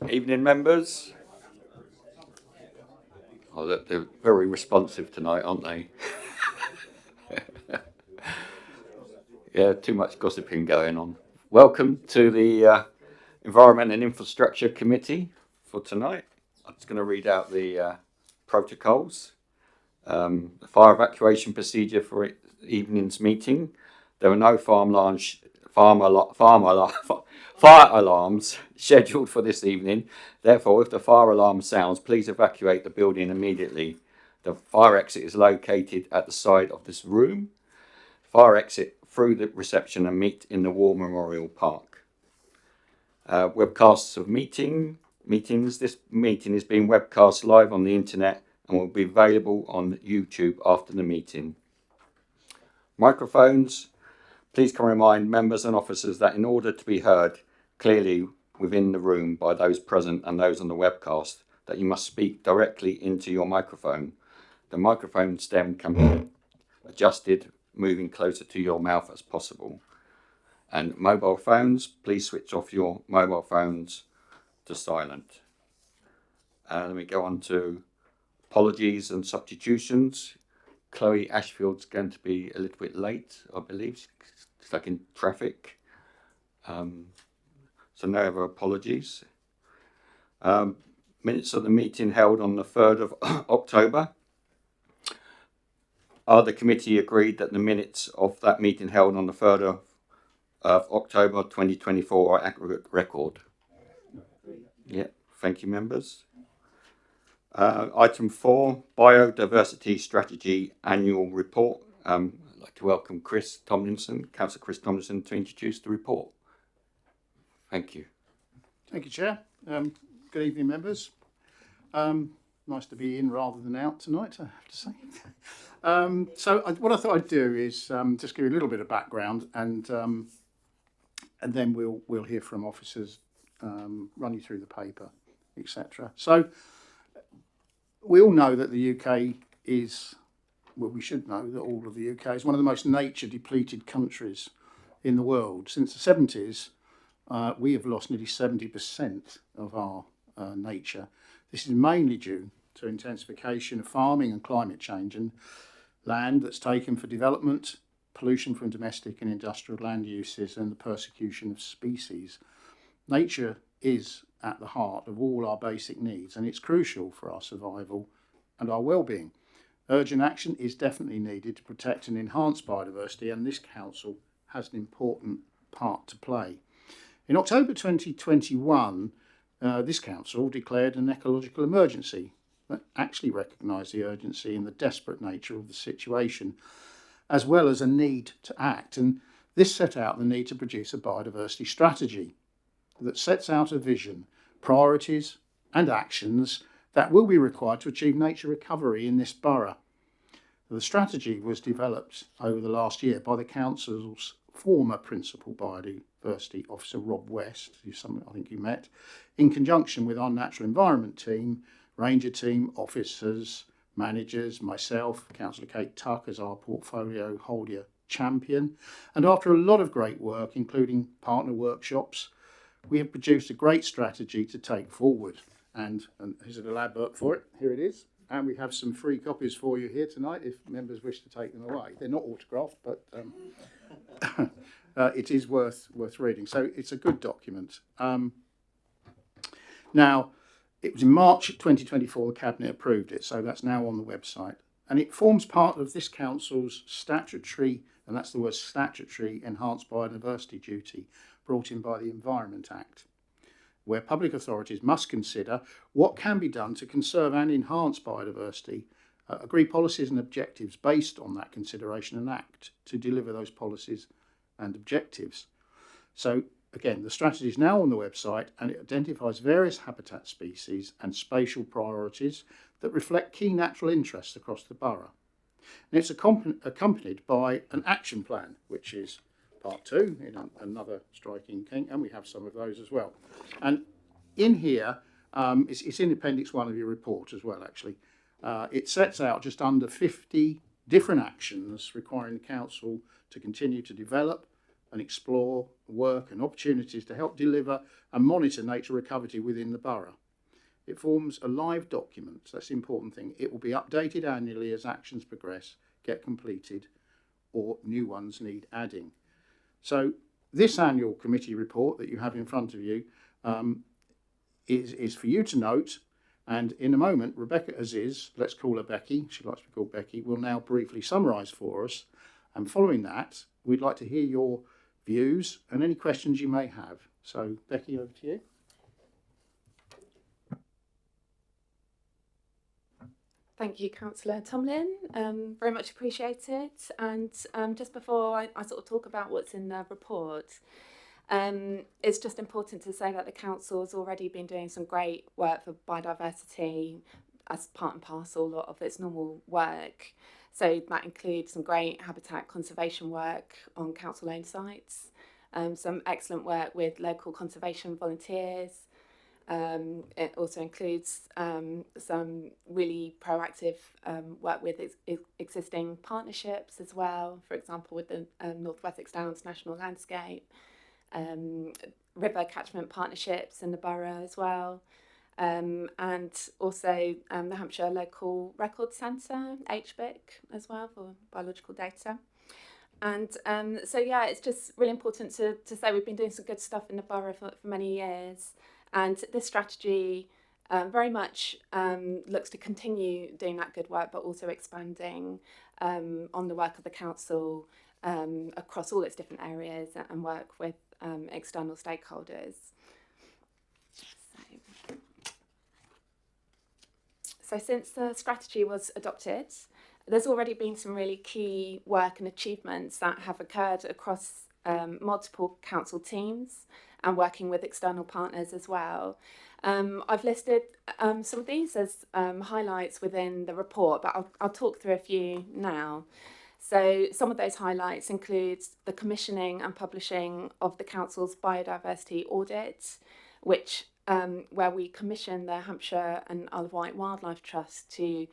Evening, members. Oh, they're very responsive tonight, aren't they? Yeah, too much gossiping going on. Welcome to the Environment and Infrastructure Committee for tonight. I'm just going to read out the protocols. The fire evacuation procedure for evening's meeting. There are no fire alarms scheduled for this evening. Therefore, if the fire alarm sounds, please evacuate the building immediately. The fire exit is located at the side of this room. Fire exit through the reception and meet in the War Memorial Park. Webcasts of meetings. This meeting is being webcast live on the internet and will be available on YouTube after the meeting. Microphones. Please can remind members and officers that in order to be heard clearly within the room by those present and those on the webcast, that you must speak directly into your microphone. The microphone stem can be adjusted, moving closer to your mouth as possible. And mobile phones, please switch off your mobile phones to silent. Let me go on to apologies and substitutions. Chloe Ashfield's going to be a little bit late, I believe, stuck in traffic. So no other apologies. Minutes of the meeting held on the 3rd of October. The committee agreed that the minutes of that meeting held on the 3rd of October 2024 are accurate record. Yeah, thank you, members. Item 4, Biodiversity Strategy Annual Report. I'd like to welcome Councillor Chris Tomlinson, to introduce the report. Thank you. Thank you, Chair. Good evening, members. Nice to be in rather than out tonight, I have to say. What I thought I'd do is just give you a little bit of background, and then we'll hear from officers, run you through the paper, etc. So we all know that the UK is, well, we should know that all of the UK is one of the most nature depleted countries in the world. Since the 70s, we have lost nearly 70% of our nature. This is mainly due to intensification of farming and climate change, and land that's taken for development, pollution from domestic and industrial land uses, and the persecution of species. Nature is at the heart of all our basic needs, and it's crucial for our survival and our well-being. Urgent action is definitely needed to protect and enhance biodiversity, and this council has an important part to play. In October 2021, this council declared an ecological emergency that actually recognised the urgency and the desperate nature of the situation, as well as a need to act. And this set out the need to produce a biodiversity strategy that sets out a vision, priorities and actions that will be required to achieve nature recovery in this borough. The strategy was developed over the last year by the council's former principal biodiversity officer, Rob West, who's someone I think you met, in conjunction with our natural environment team, ranger team, officers, managers, myself, Councillor Kate Tuck as our portfolio holder champion. And after a lot of great work, including partner workshops, we have produced a great strategy to take forward. And here's a lab book for it. Here it is. And we have some free copies for you here tonight if members wish to take them away. They're not autographed, but it is worth reading. So it's a good document. Now, it was in March 2024 the Cabinet approved it, so that's now on the website. And it forms part of this council's statutory, and that's the word statutory, enhanced biodiversity duty brought in by the Environment Act, where public authorities must consider what can be done to conserve and enhance biodiversity, agree policies and objectives based on that consideration, and act to deliver those policies and objectives. So again, the strategy is now on the website, and it identifies various habitat species and spatial priorities that reflect key natural interests across the borough. And it's accompanied by an action plan, which is part 2 in another striking thing, and we have some of those as well. And in here, it's in Appendix 1 of your report as well, actually. It sets out just under 50 different actions requiring the council to continue to develop and explore work and opportunities to help deliver and monitor nature recovery within the borough. It forms a live document, so that's the important thing. It will be updated annually as actions progress, get completed, or new ones need adding. So this annual committee report that you have in front of you is for you to note. And in a moment, Rebecca Aziz, let's call her Becky, she likes to be called Becky, will now briefly summarise for us. And following that, we'd like to hear your views and any questions you may have. So, Becky, over to you. Thank you, Councillor Tomlin. Very much appreciated. And just before I sort of talk about what's in the report, it's just important to say that the council has already been doing some great work for biodiversity as part and parcel of its normal work. So that includes some great habitat conservation work on council-owned sites, some excellent work with local conservation volunteers. It also includes some really proactive work with existing partnerships as well, for example with the North Wessex Downs National Landscape, river catchment partnerships in the borough as well, and also the Hampshire Local Records Centre, HBIC, as well for biological data. And so yeah, it's just really important to say we've been doing some good stuff in the borough for many years. And this strategy very much looks to continue doing that good work, but also expanding on the work of the council across all its different areas and work with external stakeholders. So since the strategy was adopted, there's already been some really key work and achievements that have occurred across multiple council teams and working with external partners as well. I've listed some of these as highlights within the report, but I'll talk through a few now. So some of those highlights include the commissioning and publishing of the council's biodiversity audit, which where we commission the Hampshire and Isle of Wight Wildlife Trust to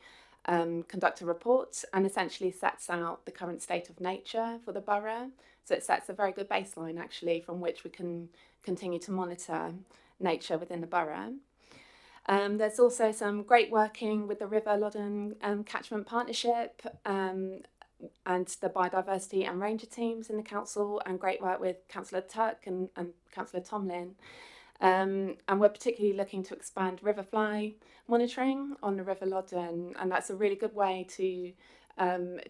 conduct a report and essentially sets out the current state of nature for the borough. So it sets a very good baseline actually from which we can continue to monitor nature within the borough. There's also some great working with the River Loddon Catchment Partnership and the biodiversity and ranger teams in the council, and great work with Councillor Tuck and Councillor Tomlin. And we're particularly looking to expand riverfly monitoring on the River Loddon, and that's a really good way to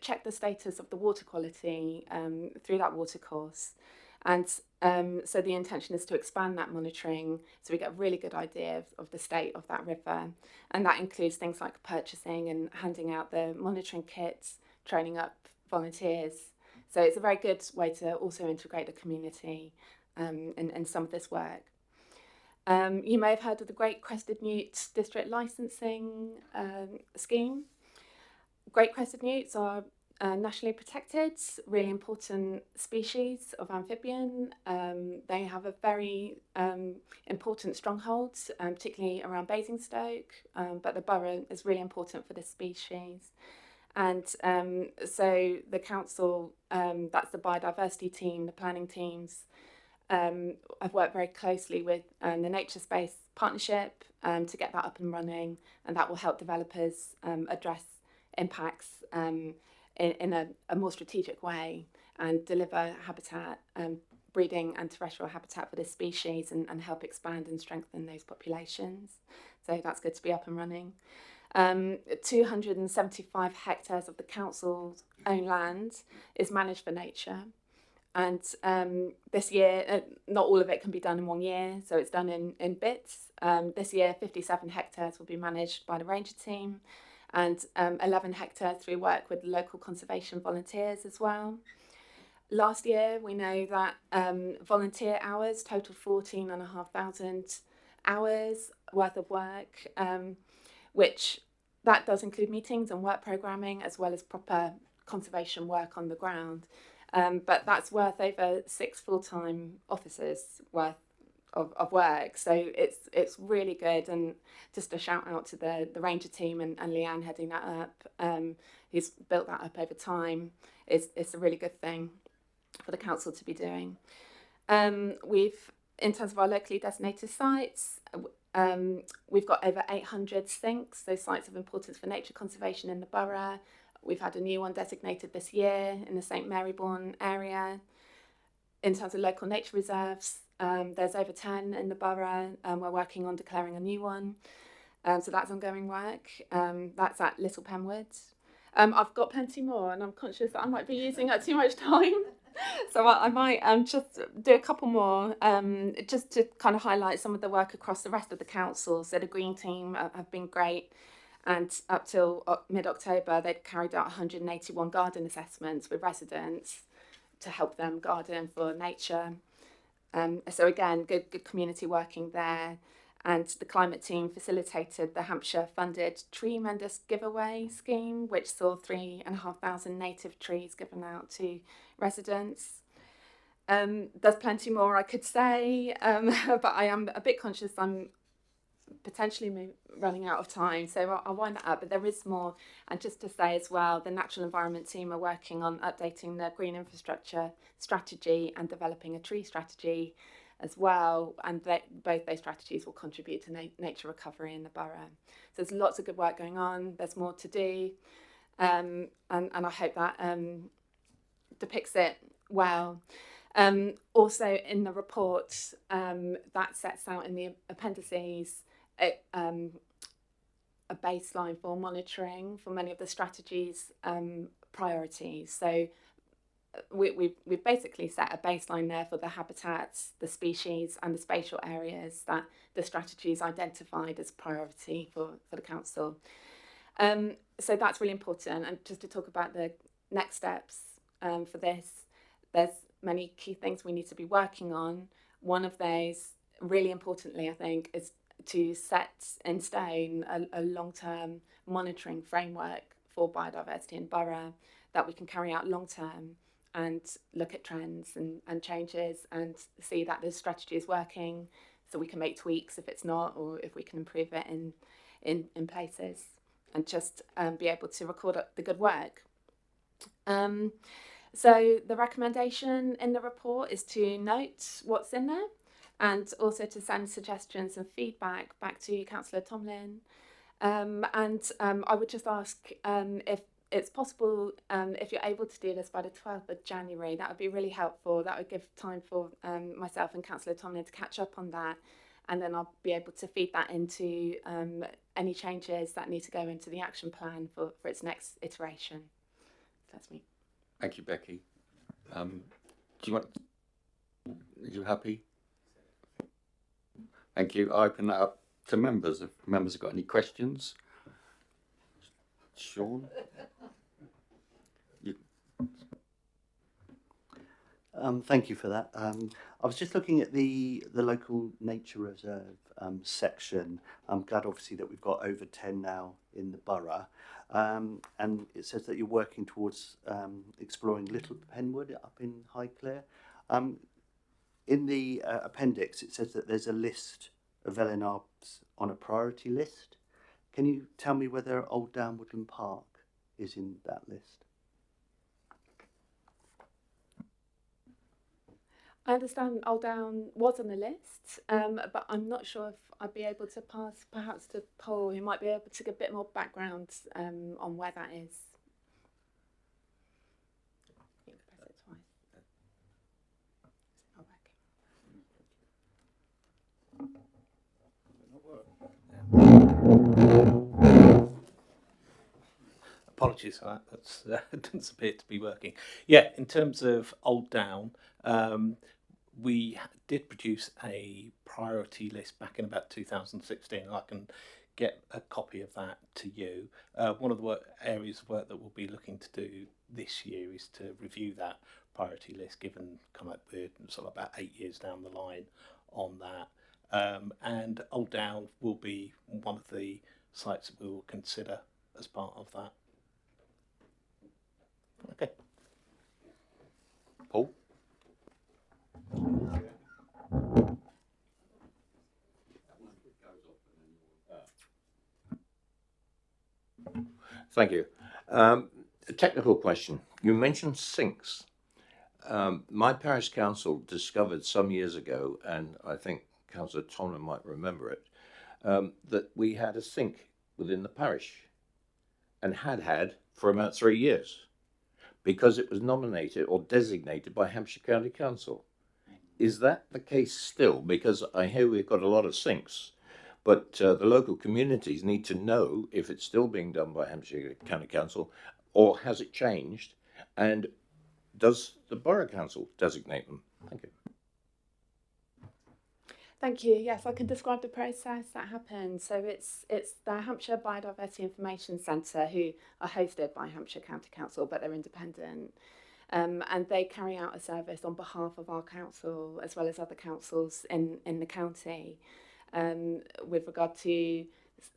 check the status of the water quality through that watercourse. And so the intention is to expand that monitoring so we get a really good idea of the state of that river. And that includes things like purchasing and handing out the monitoring kits, training up volunteers. So it's a very good way to also integrate the community in some of this work. You may have heard of the Great Crested Newt District Licensing Scheme. Great Crested Newts are nationally protected, really important species of amphibian. They have a very important stronghold, particularly around Basingstoke, but the borough is really important for this species. And so the council, that's the biodiversity team, the planning teams, I've worked very closely with the Nature Space Partnership to get that up and running, and that will help developers address impacts in a more strategic way and deliver habitat, breeding and terrestrial habitat for this species and help expand and strengthen those populations. So that's good to be up and running. 275 hectares of the council's own land is managed for nature. And this year, not all of it can be done in 1 year, so it's done in bits. This year, 57 hectares will be managed by the ranger team, and 11 hectares through work with local conservation volunteers as well. Last year, we know that volunteer hours totaled 14,500 hours worth of work, which that does include meetings and work programming as well as proper conservation work on the ground. But that's worth over 6 full-time officers worth of work. So it's really good, and just a shout out to the Ranger team and Leanne heading that up, who's built that up over time. It's a really good thing for the council to be doing. We've, in terms of our locally designated sites, we've got over 800 sinks, those sites of importance for nature conservation in the borough. We've had a new one designated this year in the St Marybourne area. In terms of local nature reserves, there's over 10 in the borough. We're working on declaring a new one. So that's ongoing work. That's at Little Penwood. I've got plenty more, and I'm conscious that I might be using up too much time. So I might just do a couple more, just to kind of highlight some of the work across the rest of the council. So the Green Team have been great. And up till mid-October, they'd carried out 181 garden assessments with residents to help them garden for nature. So again, good community working there. And the climate team facilitated the Hampshire-funded Tree Menders giveaway scheme, which saw 3,500 native trees given out to residents. There's plenty more I could say, but I am a bit conscious I'm potentially running out of time, so I'll wind that up. But there is more, and just to say as well, the natural environment team are working on updating the green infrastructure strategy and developing a tree strategy as well, and both those strategies will contribute to nature recovery in the borough. So there's lots of good work going on. There's more to do, and I hope that depicts it well. Also in the report, that sets out in the appendices a baseline for monitoring for many of the strategies' priorities. So we've basically set a baseline there for the habitats, the species and the spatial areas that the strategies identified as priority for the council. So that's really important. And just to talk about the next steps for this, there's many key things we need to be working on. One of those, really importantly, I think, is to set in stone a long-term monitoring framework for biodiversity in borough that we can carry out long-term and look at trends and changes and see that the strategy is working, so we can make tweaks if it's not, or if we can improve it in places, and just be able to record the good work. So the recommendation in the report is to note what's in there, and also to send suggestions and feedback back to Councillor Tomlin. And I would just ask if it's possible, if you're able to do this by the 12th of January, that would be really helpful. That would give time for myself and Councillor Tomlin to catch up on that, and then I'll be able to feed that into any changes that need to go into the action plan for its next iteration. That's me. Thank you, Becky. Are you happy? Thank you. I open that up to members. If members have got any questions. Sean? Thank you for that. I was just looking at the local nature reserve section. I'm glad, obviously, that we've got over 10 now in the borough. And it says that you're working towards exploring Little Penwood up in Highclere. In the appendix, it says that there's a list of LNRs on a priority list. Can you tell me whether Old Down Woodland Park is in that list? I understand Old Down was on the list, but I'm not sure if I'd be able to pass perhaps to Paul, who might be able to give a bit more background on where that is. You can press it twice. It's not working. Apologies for that. That doesn't appear to be working. Yeah, in terms of Old Down, we did produce a priority list back in about 2016. I can get a copy of that to you. One of the areas of work that we'll be looking to do this year is to review that priority list, given come up with sort of about 8 years down the line on that. And Old Down will be one of the sites that we will consider as part of that. Okay. Paul? Thank you. A technical question. You mentioned sinks. My parish council discovered some years ago, and I think Councillor Tomlin might remember it, that we had a sink within the parish and had for about 3 years because it was nominated or designated by Hampshire County Council. Is that the case still? Because I hear we've got a lot of sinks, but the local communities need to know if it's still being done by Hampshire County Council or has it changed, and does the Borough Council designate them? Thank you. Thank you. Yes, I can describe the process that happened. So it's the Hampshire Biodiversity Information Centre, who are hosted by Hampshire County Council, but they're independent. And they carry out a service on behalf of our council as well as other councils in the county with regard to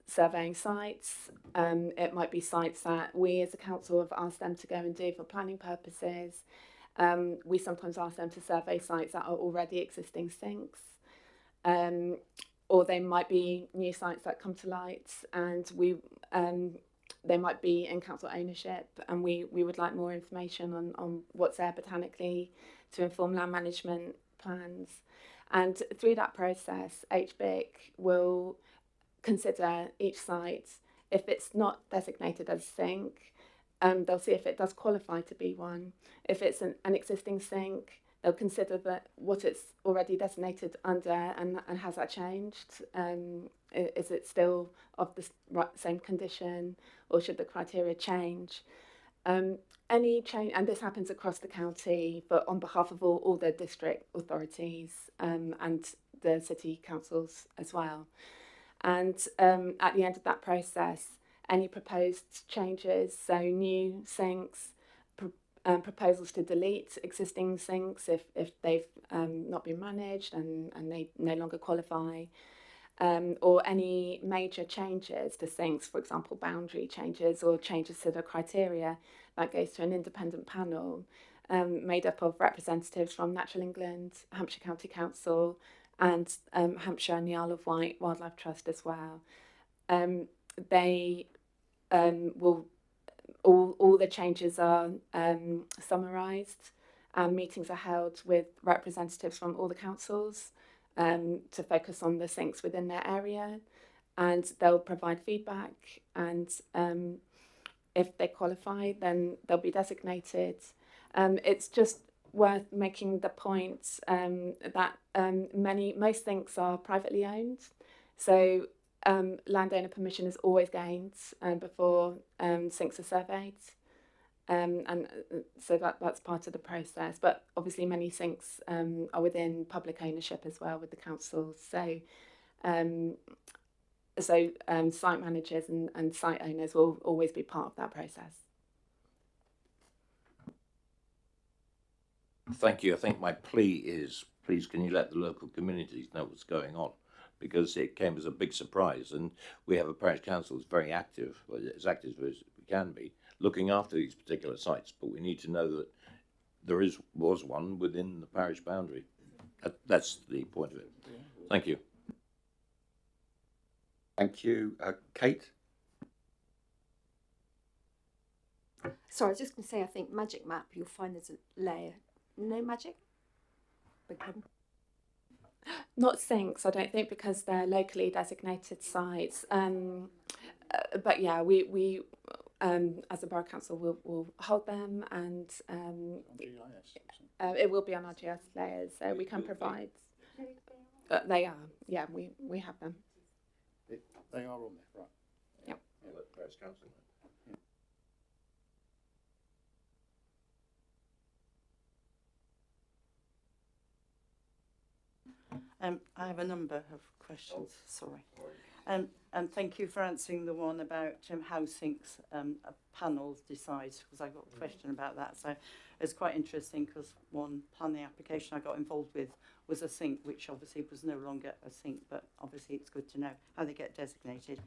surveying sites. It might be sites that we as a council have asked them to go and do for planning purposes. We sometimes ask them to survey sites that are already existing sinks. Or they might be new sites that come to light, and they might be in council ownership, and we would like more information on what's there botanically to inform land management plans. And through that process, HBIC will consider each site. If it's not designated as a sink, they'll see if it does qualify to be one. If it's an existing sink, they'll consider that what it's already designated under, and has that changed? Is it still of the same condition, or should the criteria change? Any change, and this happens across the county, but on behalf of all the district authorities and the city councils as well. And at the end of that process, any proposed changes, so new sinks, proposals to delete existing sinks if they've not been managed and they no longer qualify, or any major changes to sinks, for example, boundary changes or changes to the criteria, that goes to an independent panel made up of representatives from Natural England, Hampshire County Council, and Hampshire and the Isle of Wight Wildlife Trust as well. They will all the changes are summarised, and meetings are held with representatives from all the councils to focus on the sinks within their area, and they'll provide feedback, and if they qualify, then they'll be designated. It's just worth making the point that most sinks are privately owned, so landowner permission is always gained before sinks are surveyed, and so that's part of the process. But obviously many sinks are within public ownership as well with the councils, so site managers and site owners will always be part of that process. Thank you. I think my plea is, please can you let the local communities know what's going on, because it came as a big surprise, and we have a parish council that's very active, well, as active as we can be, looking after these particular sites, but we need to know that there was one within the parish boundary. That's the point of it. Thank you. Thank you. Kate? Sorry, I was just going to say, I think Magic Map, you'll find there's a layer. No magic? Not sinks, I don't think, because they're locally designated sites. But yeah, we as a borough council will hold them, and it will be on our GIS layers, so we can provide. They are, yeah, we have them. They are on there, right? Yep. Parish council. I have a number of questions, sorry. And thank you for answering the one about how sinks a panel decides, because I got a question about that. So it's quite interesting, because one planning application I got involved with was a sink, which obviously was no longer a sink, but obviously it's good to know how they get designated.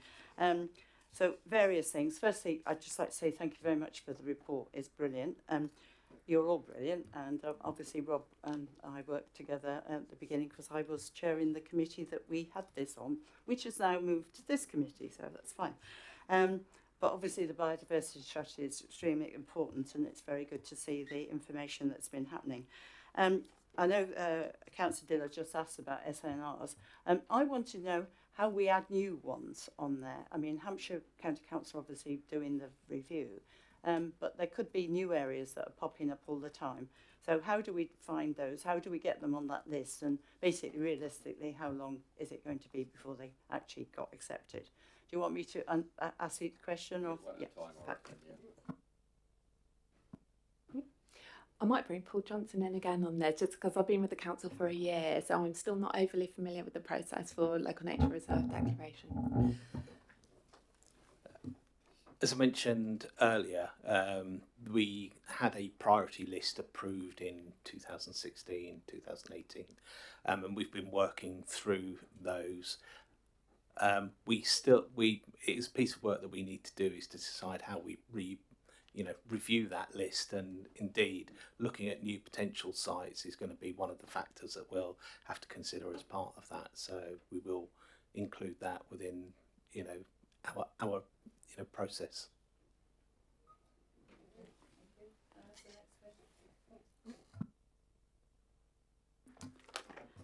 So various things. Firstly, I'd just like to say thank you very much for the report. It's brilliant. You're all brilliant, and obviously Rob and I worked together at the beginning, because I was chairing the committee that we had this on, which has now moved to this committee, so that's fine. But obviously the biodiversity strategy is extremely important, and it's very good to see the information that's been happening. I know Councillor Diller just asked about SNRs. I want to know how we add new ones on there. I mean, Hampshire County Council obviously doing the review, but there could be new areas that are popping up all the time. So how do we find those? How do we get them on that list? And basically, realistically, how long is it going to be before they actually got accepted? Do you want me to ask you the question? Or yeah. I might bring Paul Johnson in again on there, just because I've been with the council for a year, so I'm still not overly familiar with the process for local nature reserve declaration. As I mentioned earlier, we had a priority list approved in 2016, 2018, and we've been working through those. It's a piece of work that we need to do is to decide how we review that list, and indeed looking at new potential sites is going to be one of the factors that we'll have to consider as part of that. So we will include that within our process.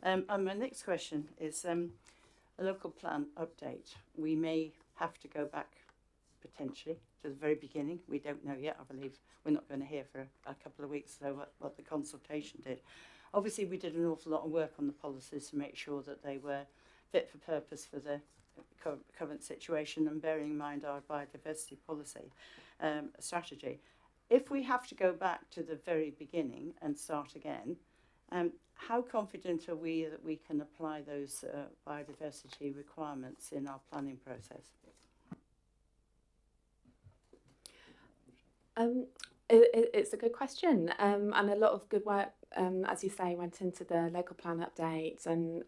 And my next question is a local plan update. We may have to go back potentially to the very beginning. We don't know yet. I believe we're not going to hear for a couple of weeks so what the consultation did. Obviously, we did an awful lot of work on the policies to make sure that they were fit for purpose for the current situation, and bearing in mind our biodiversity policy strategy. If we have to go back to the very beginning and start again, how confident are we that we can apply those biodiversity requirements in our planning process? It's a good question, and a lot of good work, as you say, went into the local plan update, and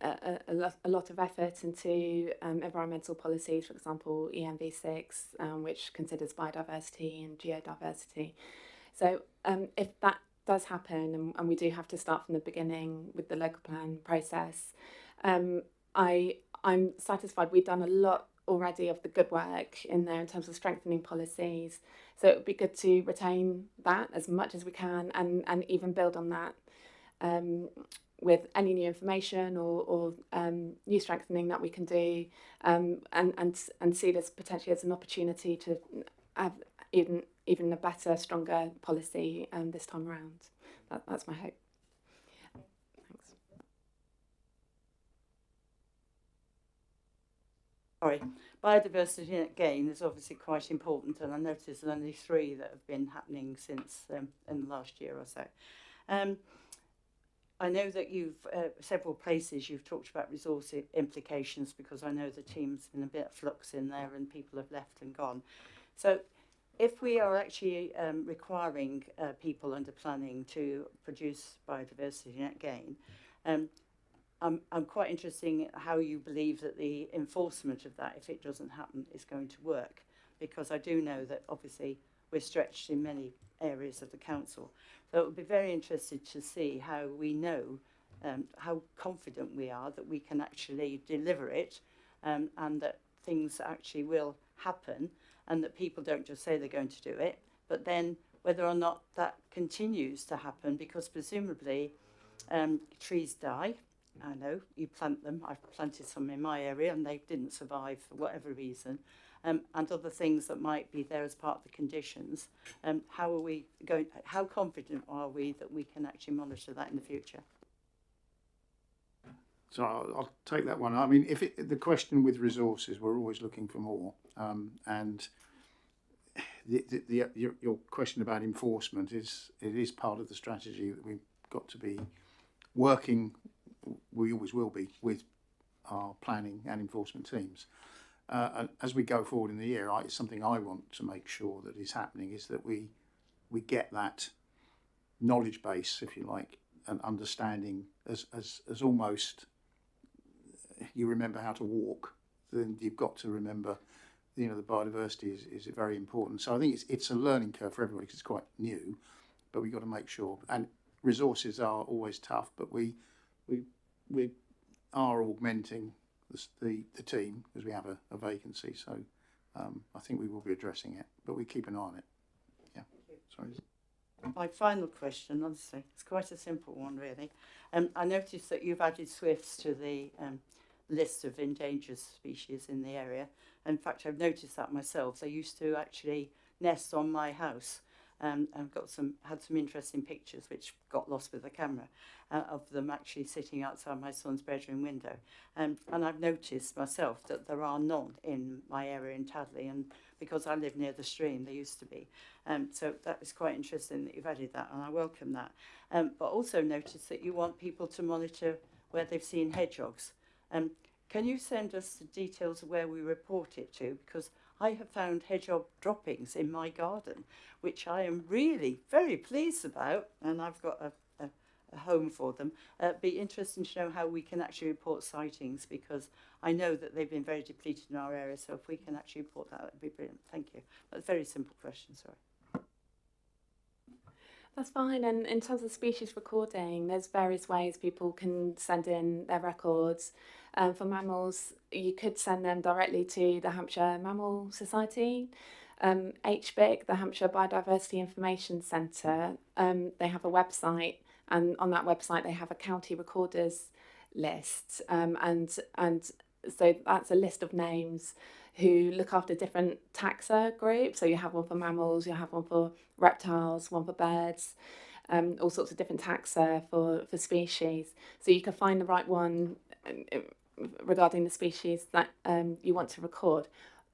a lot of effort into environmental policies, for example, ENV6, which considers biodiversity and geodiversity. So if that does happen, and we do have to start from the beginning with the local plan process, I'm satisfied we've done a lot already of the good work in there in terms of strengthening policies. So it would be good to retain that as much as we can, and even build on that with any new information or new strengthening that we can do, and see this potentially as an opportunity to have even a better, stronger policy this time around. That's my hope. Thanks. Sorry, biodiversity again is obviously quite important, and I noticed there's only 3 that have been happening since in the last year or so. I know that you've several places you've talked about resource implications, because I know the team's in a bit of flux in there and people have left and gone. So if we are actually requiring people under planning to produce biodiversity net gain, I'm quite interested in how you believe that the enforcement of that, if it doesn't happen, is going to work, because I do know that obviously we're stretched in many areas of the council. So it would be very interested to see how we know, how confident we are that we can actually deliver it, and that things actually will happen, and that people don't just say they're going to do it, but then whether or not that continues to happen, because presumably trees die. I know you plant them. I've planted some in my area and they didn't survive for whatever reason, and other things that might be there as part of the conditions. How are we going? How confident are we that we can actually monitor that in the future? So I'll take that one. I mean, the question with resources, we're always looking for more, and your question about enforcement is part of the strategy that we've got to be working. We always will be with our planning and enforcement teams. And as we go forward in the year, it's something I want to make sure that is happening, is that we get that knowledge base, if you like, and understanding as almost, you remember how to walk, then you've got to remember, the biodiversity is very important. So I think it's a learning curve for everybody, because it's quite new, but we've got to make sure. And resources are always tough, but we are augmenting the team, because we have a vacancy. So I think we will be addressing it, but we keep an eye on it. Yeah, sorry. My final question, honestly, it's quite a simple one, really. I noticed that you've added swifts to the list of endangered species in the area. In fact, I've noticed that myself. They used to actually nest on my house. I've had some interesting pictures which got lost with the camera of them actually sitting outside my son's bedroom window. And I've noticed myself that there are none in my area in Tadley, and because I live near the stream, there used to be. So that is quite interesting that you've added that, and I welcome that. But also noticed that you want people to monitor where they've seen hedgehogs. Can you send us the details of where we report it to? Because I have found hedgehog droppings in my garden, which I am really very pleased about, and I've got a home for them. Be interesting to know how we can actually report sightings, because I know that they've been very depleted in our area, so if we can actually report that, would be brilliant. Thank you. That's a very simple question, sorry. That's fine. And in terms of species recording, there's various ways people can send in their records. For mammals, you could send them directly to the Hampshire Mammal Society. HBIC, the Hampshire Biodiversity Information Centre, they have a website, and on that website they have a county recorders list, and so that's a list of names who look after different taxa groups. So you have one for mammals, you have one for reptiles, one for birds, all sorts of different taxa for species. So you can find the right one regarding the species that you want to record.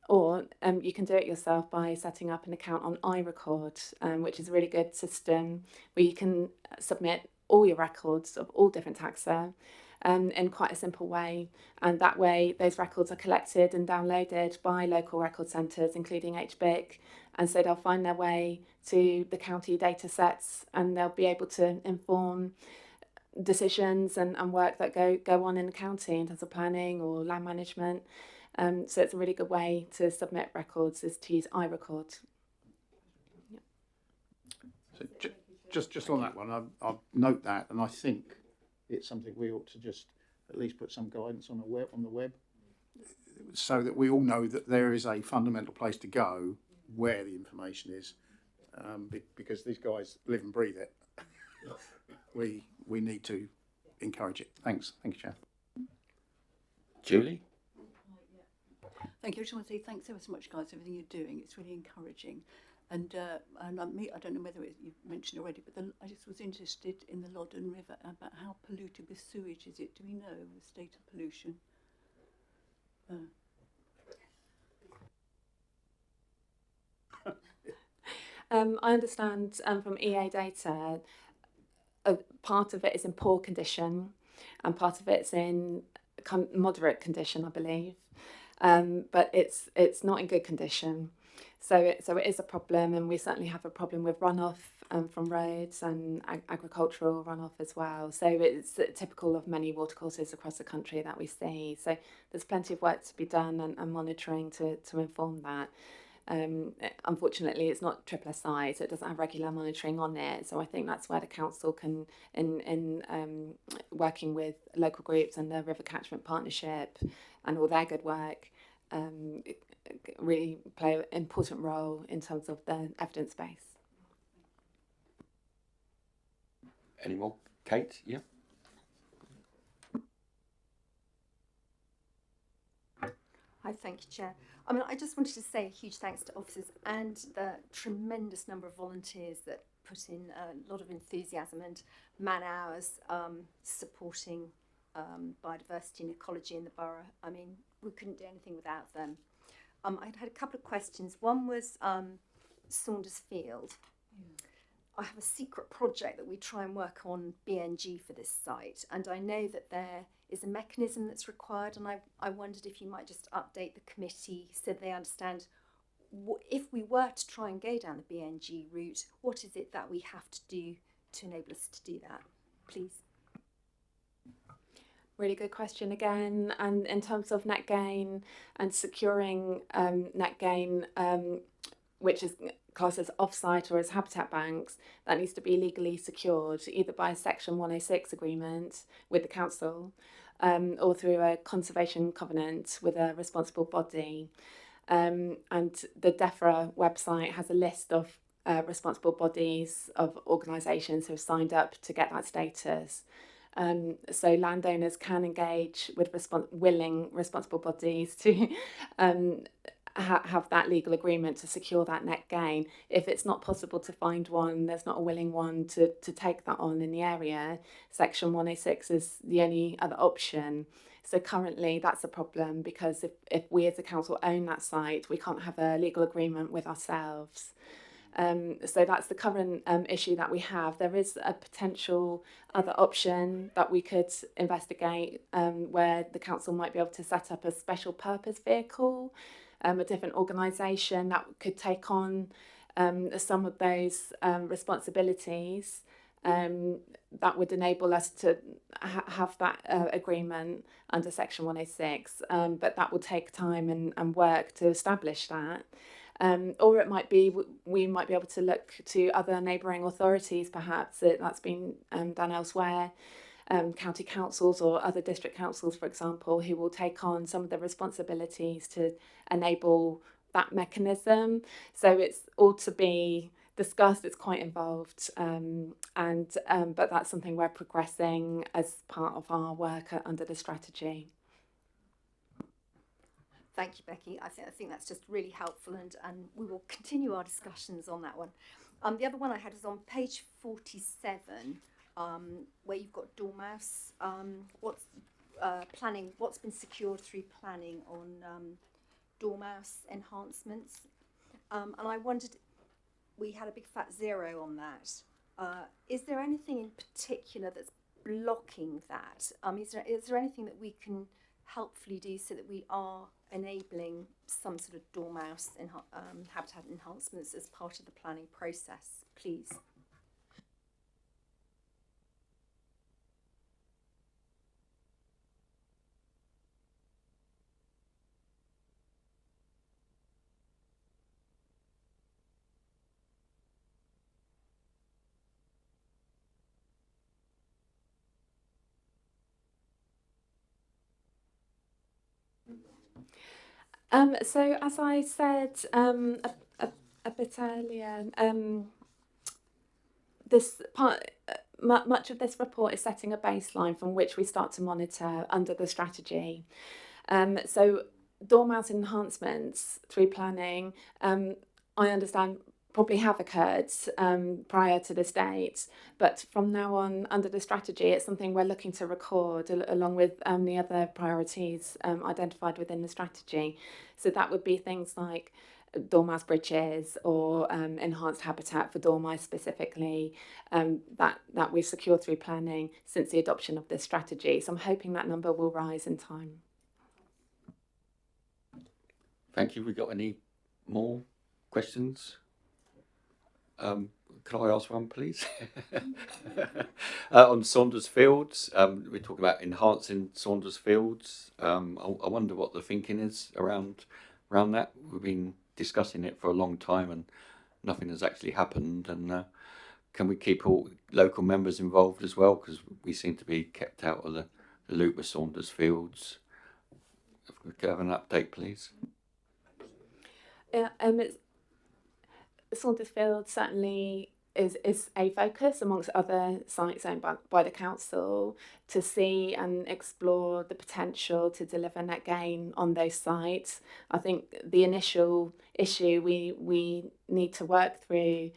Or you can do it yourself by setting up an account on iRecord, which is a really good system where you can submit all your records of all different taxa in quite a simple way. And that way, those records are collected and downloaded by local record centres, including HBIC. And so they'll find their way to the county data sets, and they'll be able to inform decisions and work that go on in the county in terms of planning or land management. So it's a really good way to submit records, is to use iRecord. Yeah. So just on that one, I'll note that, and I think it's something we ought to just at least put some guidance on the web, so that we all know that there is a fundamental place to go where the information is, because these guys live and breathe it. We need to encourage it. Thanks. Thank you, Chair. Julie? Thank you. I just want to say thanks ever so much, guys, everything you're doing. It's really encouraging. And I don't know whether you mentioned already, but I just was interested in the Loddon River, about how polluted with sewage is it? Do we know the state of pollution? I understand from EA data, part of it is in poor condition, and part of it's in moderate condition, I believe. But it's not in good condition. So it is a problem, and we certainly have a problem with runoff from roads and agricultural runoff as well. So it's typical of many watercourses across the country that we see. So there's plenty of work to be done and monitoring to inform that. Unfortunately, it's not SSSI, so it doesn't have regular monitoring on it. So I think that's where the council can, in working with local groups and the River Catchment Partnership and all their good work, really play an important role in terms of the evidence base. Any more? Kate? Yeah. Hi, thank you, Chair. I mean, I just wanted to say a huge thanks to officers and the tremendous number of volunteers that put in a lot of enthusiasm and man hours supporting biodiversity and ecology in the borough. I mean, we couldn't do anything without them. I had a couple of questions. One was Saunders Field. I have a secret project that we try and work on BNG for this site, and I know that there is a mechanism that's required, and I wondered if you might just update the committee so they understand if we were to try and go down the BNG route, what is it that we have to do to enable us to do that, please? Really good question again. And in terms of net gain and securing net gain, which is classed as off-site or as habitat banks, that needs to be legally secured either by a Section 106 agreement with the council or through a conservation covenant with a responsible body. And the DEFRA website has a list of responsible bodies, of organisations who have signed up to get that status. So landowners can engage with willing responsible bodies to have that legal agreement to secure that net gain. If it's not possible to find one, there's not a willing one to take that on in the area, Section 106 is the only other option. So currently that's a problem, because if we as a council own that site, we can't have a legal agreement with ourselves. So that's the current issue that we have. There is a potential other option that we could investigate, where the council might be able to set up a special purpose vehicle, a different organisation that could take on some of those responsibilities, that would enable us to have that agreement under Section 106, but that will take time and work to establish that. Or it might be we might be able to look to other neighbouring authorities, perhaps that's been done elsewhere, county councils or other district councils, for example, who will take on some of the responsibilities to enable that mechanism. So it's all to be discussed. It's quite involved, but that's something we're progressing as part of our work under the strategy. Thank you, Becky. I think that's just really helpful, and we will continue our discussions on that one. The other one I had was on page 47, where you've got Dormouse. What's been secured through planning on Dormouse enhancements? And I wondered, we had a big fat 0 on that. Is there anything in particular that's blocking that? Is there anything that we can helpfully do so that we are enabling some sort of dormouse habitat enhancements as part of the planning process, please? So as I said a bit earlier, this part, much of this report is setting a baseline from which we start to monitor under the strategy. So dormouse enhancements through planning, I understand, probably have occurred prior to this date, but from now on under the strategy it's something we're looking to record along with the other priorities identified within the strategy. So that would be things like dormouse bridges or enhanced habitat for dormice specifically, that we've secured through planning since the adoption of this strategy. So I'm hoping that number will rise in time. Thank you. We got any more questions? Can I ask one, please? On Saunders Fields, we're talking about enhancing Saunders Fields. I wonder what the thinking is around that. We've been discussing it for a long time and nothing has actually happened. And can we keep all local members involved as well? Because we seem to be kept out of the loop with Saunders Fields. If we could have an update, please. Saunders Field certainly is a focus amongst other sites owned by the council to see and explore the potential to deliver net gain on those sites. I think the initial issue we need to work through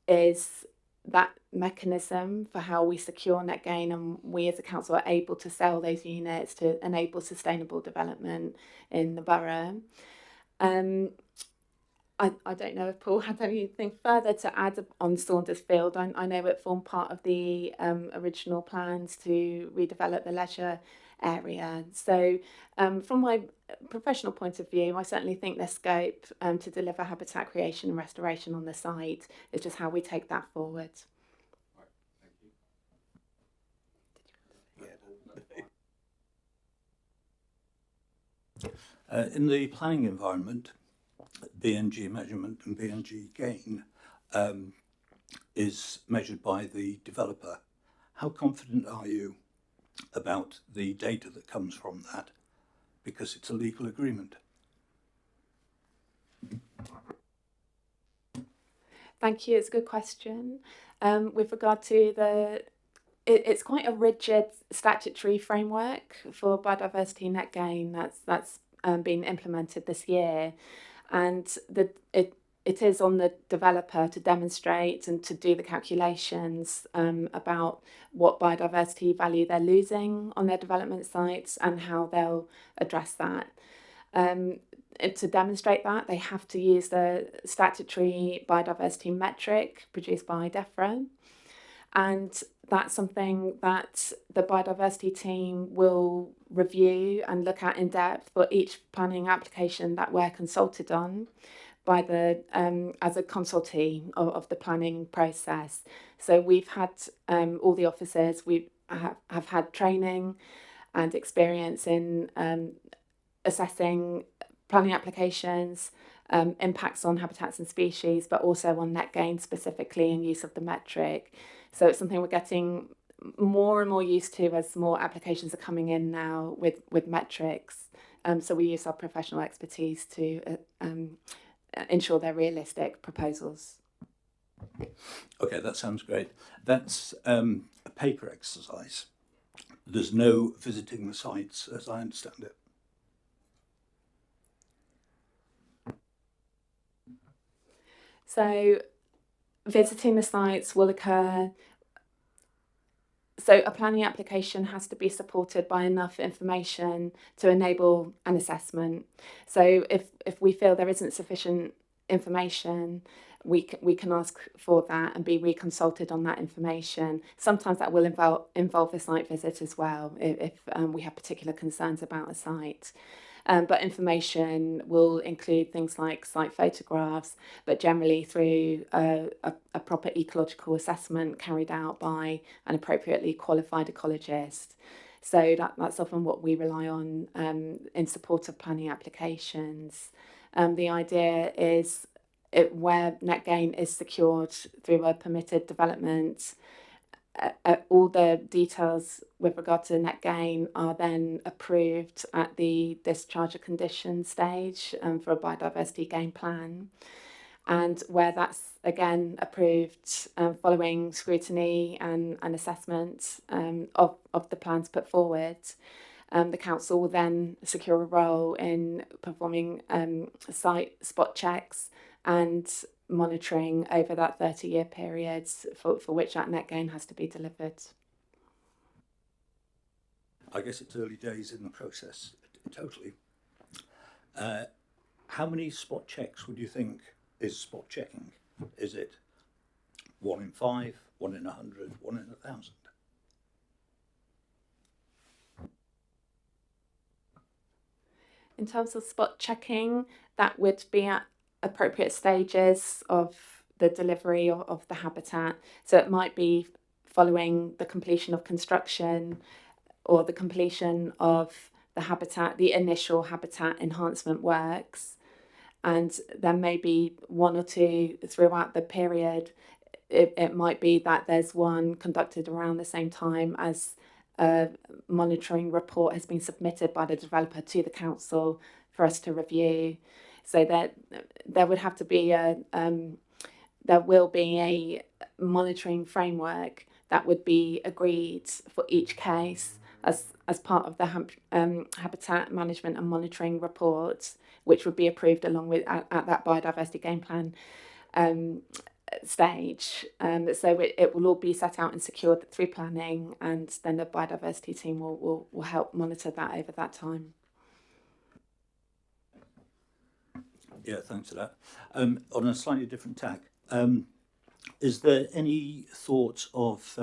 is that mechanism for how we secure net gain, and we as a council are able to sell those units to enable sustainable development in the borough. I don't know if Paul had anything further to add on Saunders Field. I know it formed part of the original plans to redevelop the leisure area. So from my professional point of view, I certainly think there's scope to deliver habitat creation and restoration on the site. It's just how we take that forward. In the planning environment, BNG measurement and BNG gain is measured by the developer. How confident are you about the data that comes from that? Because it's a legal agreement. Thank you. It's a good question. With regard to it's quite a rigid statutory framework for biodiversity net gain that's been implemented this year, and it is on the developer to demonstrate and to do the calculations about what biodiversity value they're losing on their development sites and how they'll address that. To demonstrate that, they have to use the statutory biodiversity metric produced by DEFRA, and that's something that the biodiversity team will review and look at in depth for each planning application that we're consulted on by the as a consultee of the planning process. So we've had all the officers, we have had training and experience in assessing planning applications, impacts on habitats and species, but also on net gain specifically in use of the metric. So it's something we're getting more and more used to as more applications are coming in now with metrics. So we use our professional expertise to ensure they're realistic proposals. Okay, that sounds great. That's a paper exercise. There's no visiting the sites, as I understand it. So visiting the sites will occur. So a planning application has to be supported by enough information to enable an assessment. So if we feel there isn't sufficient information, we can ask for that and be reconsulted on that information. Sometimes that will involve a site visit as well if we have particular concerns about a site. But information will include things like site photographs, but generally through a proper ecological assessment carried out by an appropriately qualified ecologist. So that's often what we rely on in support of planning applications. The idea is where net gain is secured through a permitted development, all the details with regard to net gain are then approved at the discharge of condition stage for a biodiversity gain plan. And where that's again approved following scrutiny and assessment of the plans put forward, the council will then secure a role in performing site spot checks and monitoring over that 30-year period for which that net gain has to be delivered. I guess it's early days in the process, totally. How many spot checks would you think is spot checking? Is it 1 in 5, 1 in 100, 1 in 1,000? In terms of spot checking, that would be at appropriate stages of the delivery of the habitat. So it might be following the completion of construction or the completion of the habitat, the initial habitat enhancement works. And there may be 1 or 2 throughout the period. It might be that there's one conducted around the same time as a monitoring report has been submitted by the developer to the council for us to review. So that there would have to be there will be a monitoring framework that would be agreed for each case as part of the habitat management and monitoring report, which would be approved along with at that biodiversity game plan stage. So it will all be set out and secured through planning, and then the biodiversity team will help monitor that over that time. Yeah, thanks for that. On a slightly different tack, is there any thought of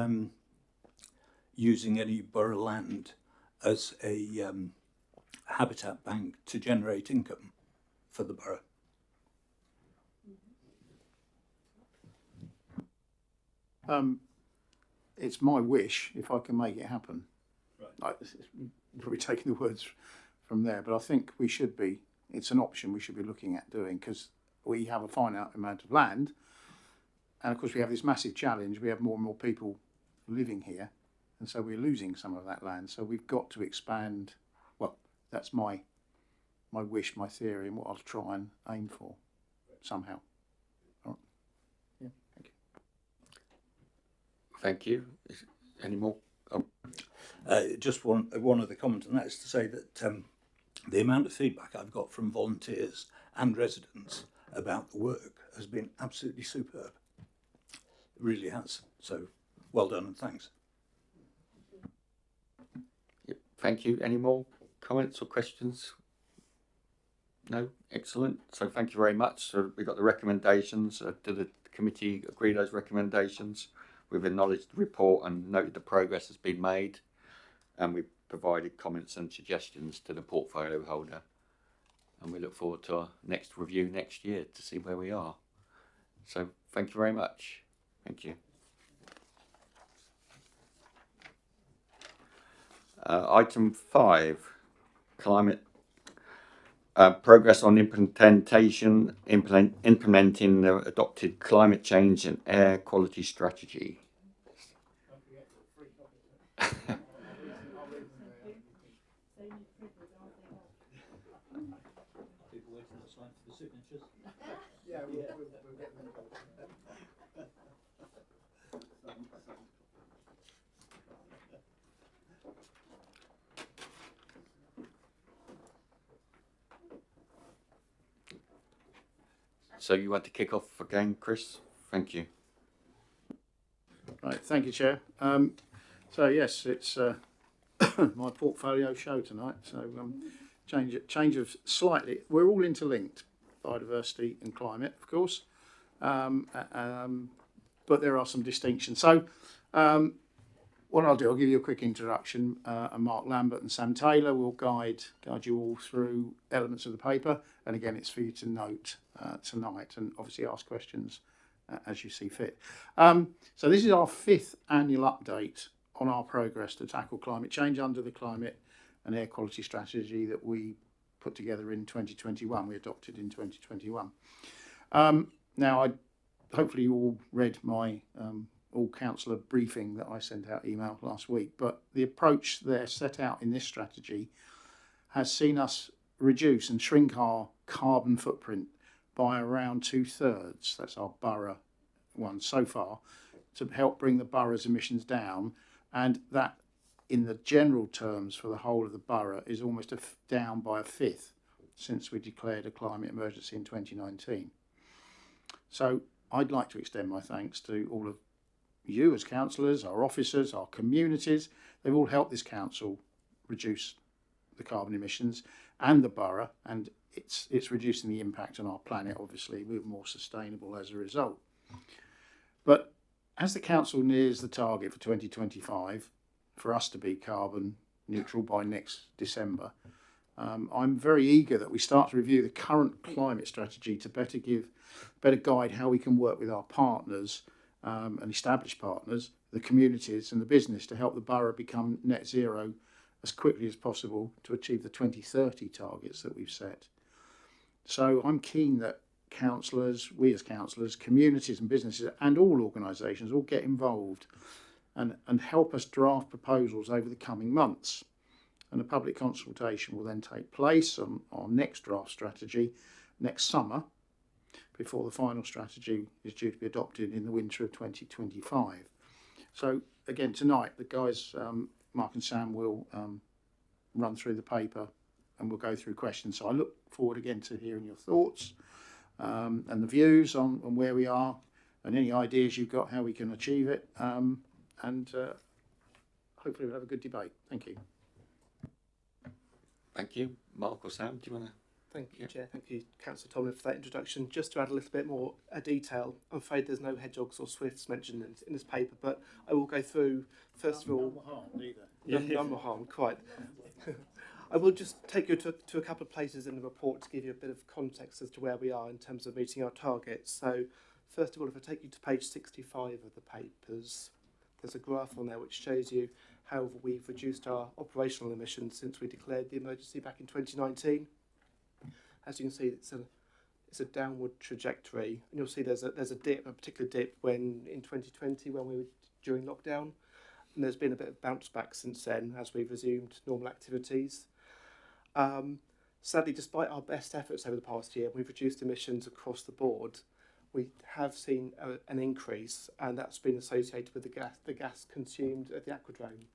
using any borough land as a habitat bank to generate income for the borough? It's my wish if I can make it happen. Right. Probably taking the words from there, but I think we should be. It's an option we should be looking at doing, because we have a finite amount of land, and of course we have this massive challenge. We have more and more people living here, and so we're losing some of that land. So we've got to expand. Well, that's my wish, my theory, and what I'll try and aim for. somehow. All right. Yeah, thank you. Thank you. Any more? Oh, Just one other comment, and that is to say that the amount of feedback I've got from volunteers and residents about the work has been absolutely superb. It really has. So well done and thanks. yep, thank you. Any more comments or questions? No? Excellent. So thank you very much. So we got the recommendations. Did the committee agree those recommendations? We've acknowledged the report and noted the progress has been made, and we've provided comments and suggestions to the portfolio holder. And we look forward to our next review next year to see where we are. So thank you very much. Thank you. Item 5, climate progress on implementing the adopted climate change and air quality strategy. People waiting outside for the signatures. Yeah, we'll get them. So you want to kick off again, Chris? Thank you. Right, thank you, Chair. So yes, it's my portfolio show tonight. So change of slightly. We're all interlinked, biodiversity and climate, of course, but there are some distinctions. So what I'll do, I'll give you a quick introduction, and Mark Lambert and Sam Taylor will guide you all through elements of the paper. And again, it's for you to note tonight and obviously ask questions as you see fit. So this is our 5th annual update on our progress to tackle climate change under the climate and air quality strategy that we put together in 2021. We adopted in 2021. Now, hopefully you all read my all councillor briefing that I sent out email last week, but the approach there set out in this strategy has seen us reduce and shrink our carbon footprint by around 2/3. That's our borough one so far, to help bring the borough's emissions down, and that in the general terms for the whole of the borough is almost down by 1/5 since we declared a climate emergency in 2019. So I'd like to extend my thanks to all of you as councillors, our officers, our communities. They've all helped this council reduce the carbon emissions and the borough, and it's reducing the impact on our planet. Obviously, we're more sustainable as a result. But as the council nears the target for 2025 for us to be carbon neutral by next December, I'm very eager that we start to review the current climate strategy to better guide how we can work with our partners and established partners, the communities and the business, to help the borough become net zero as quickly as possible to achieve the 2030 targets that we've set. So I'm keen that councillors, we as councillors, communities and businesses and all organisations all get involved and help us draft proposals over the coming months. And a public consultation will then take place on our next draft strategy next summer, before the final strategy is due to be adopted in the winter of 2025. So again, tonight the guys, Mark and Sam, will run through the paper and we'll go through questions. So I look forward again to hearing your thoughts and the views on where we are and any ideas you've got how we can achieve it, and hopefully we'll have a good debate. Thank you. Thank you. Mark or Sam, do you want to? Thank you, Chair. Thank you, Councillor Tomlin, for that introduction. Just to add a little bit more detail, I'm afraid there's no hedgehogs or swifts mentioned in this paper, but I will go through, first of all... None were harmed, quite. I will just take you to a couple of places in the report to give you a bit of context as to where we are in terms of meeting our targets. So, first of all, if I take you to page 65 of the papers, there's a graph on there which shows you how we've reduced our operational emissions since we declared the emergency back in 2019. As you can see, it's a downward trajectory, and you'll see there's a particular dip when in 2020 when we were during lockdown, and there's been a bit of bounce back since then as we've resumed normal activities. Sadly, despite our best efforts over the past year, we've reduced emissions across the board. We have seen an increase, and that's been associated with the gas consumed at the aquadrome.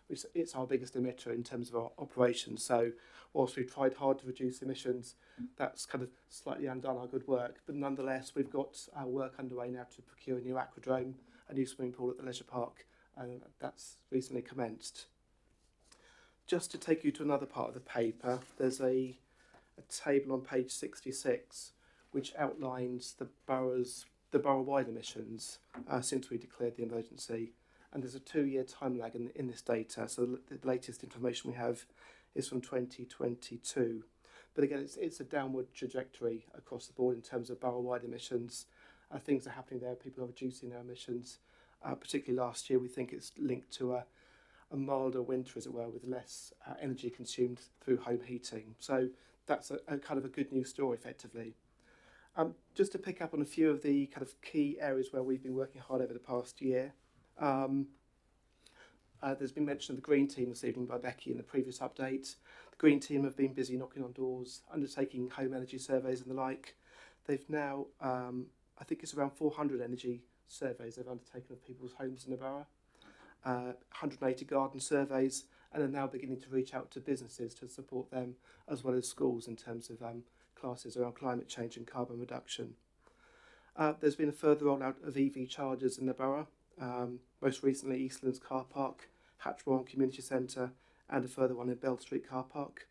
Which it's our biggest emitter in terms of our operations. So whilst we've tried hard to reduce emissions, that's kind of slightly undone our good work. But nonetheless, we've got our work underway now to procure a new aquadrome, a new swimming pool at the leisure park, and that's recently commenced. Just to take you to another part of the paper, there's a table on page 66 which outlines the borough-wide emissions since we declared the emergency. And there's a 2-year time lag in this data, so the latest information we have is from 2022. But again, it's a downward trajectory across the board in terms of borough-wide emissions. Things are happening there, people are reducing their emissions. Particularly last year, we think it's linked to a milder winter, as it were, with less energy consumed through home heating. So that's a kind of a good news story, effectively. Just to pick up on a few of the kind of key areas where we've been working hard over the past year. There's been mention of the Green Team this evening by Becky in the previous update. The Green Team have been busy knocking on doors, undertaking home energy surveys and the like. They've now, I think it's around 400 energy surveys they've undertaken of people's homes in the borough, 180 garden surveys, and are now beginning to reach out to businesses to support them, as well as schools in terms of classes around climate change and carbon reduction. There's been a further rollout of EV chargers in the borough. Most recently, Eastlands Car Park, Hatchmore Community Centre, and a further one in Bell Street Car Park.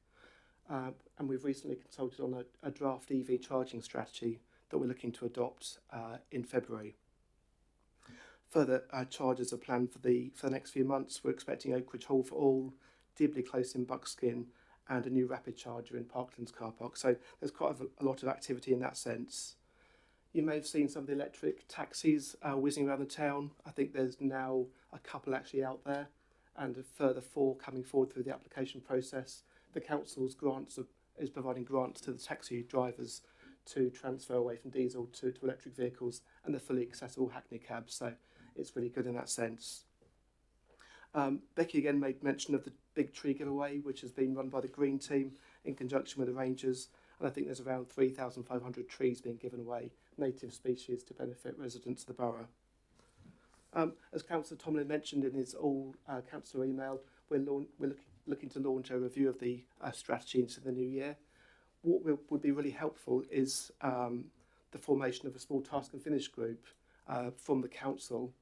And we've recently consulted on a draft EV charging strategy that we're looking to adopt in February. Further chargers are planned for the next few months. We're expecting Oakridge Hall for all, Dibley Close in Buckskin, and a new rapid charger in Parklands Car Park. So there's quite a lot of activity in that sense. You may have seen some of the electric taxis whizzing around the town. I think there's now a couple actually out there, and a further 4 coming forward through the application process. The council's is providing grants to the taxi drivers to transfer away from diesel to electric vehicles, and the fully accessible Hackney cabs. So it's really good in that sense. Becky again made mention of the big tree giveaway, which has been run by the Green Team in conjunction with the Rangers. And I think there's around 3,500 trees being given away, native species, to benefit residents of the borough. As Councillor Tomlin mentioned in his all-councillor email, we're looking to launch a review of the strategy into the new year. What would be really helpful is the formation of a small task and finish group from the council,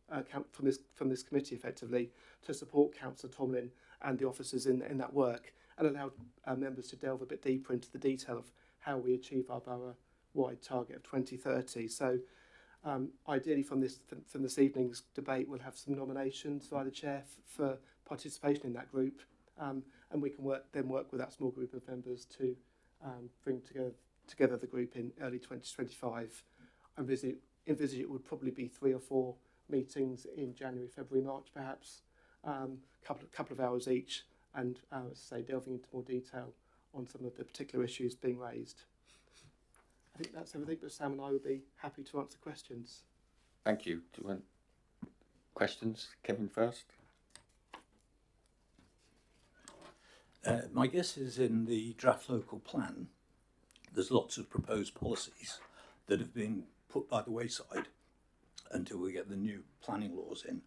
from this committee effectively, to support Councillor Tomlin and the officers in that work, and allow members to delve a bit deeper into the detail of how we achieve our borough-wide target of 2030. So ideally from this evening's debate, we'll have some nominations via the chair for participation in that group, and we can work with that small group of members to bring together the group in early 2025. I envisage it would probably be 3 or 4 meetings in January, February, March perhaps, couple of hours each, and as I say, delving into more detail on some of the particular issues being raised. I think that's everything, but Sam and I would be happy to answer questions. Thank you. Do you want questions? Kevin first. My guess is in the draft local plan, there's lots of proposed policies that have been put by the wayside until we get the new planning laws in.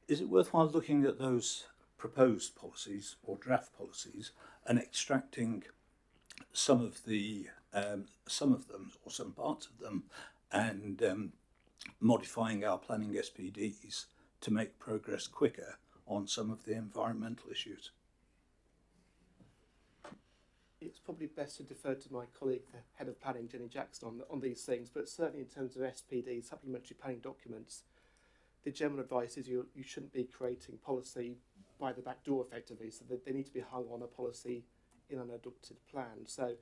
Is it worthwhile looking at those proposed policies or draft policies and extracting some of them or some parts of them and modifying our planning SPDs to make progress quicker on some of the environmental issues? It's probably best to defer to my colleague, the head of planning, Jenny Jackson, on these things, but certainly in terms of SPD, supplementary planning documents, the general advice is you shouldn't be creating policy by the back door effectively, so that they need to be hung on a policy in an adopted plan. So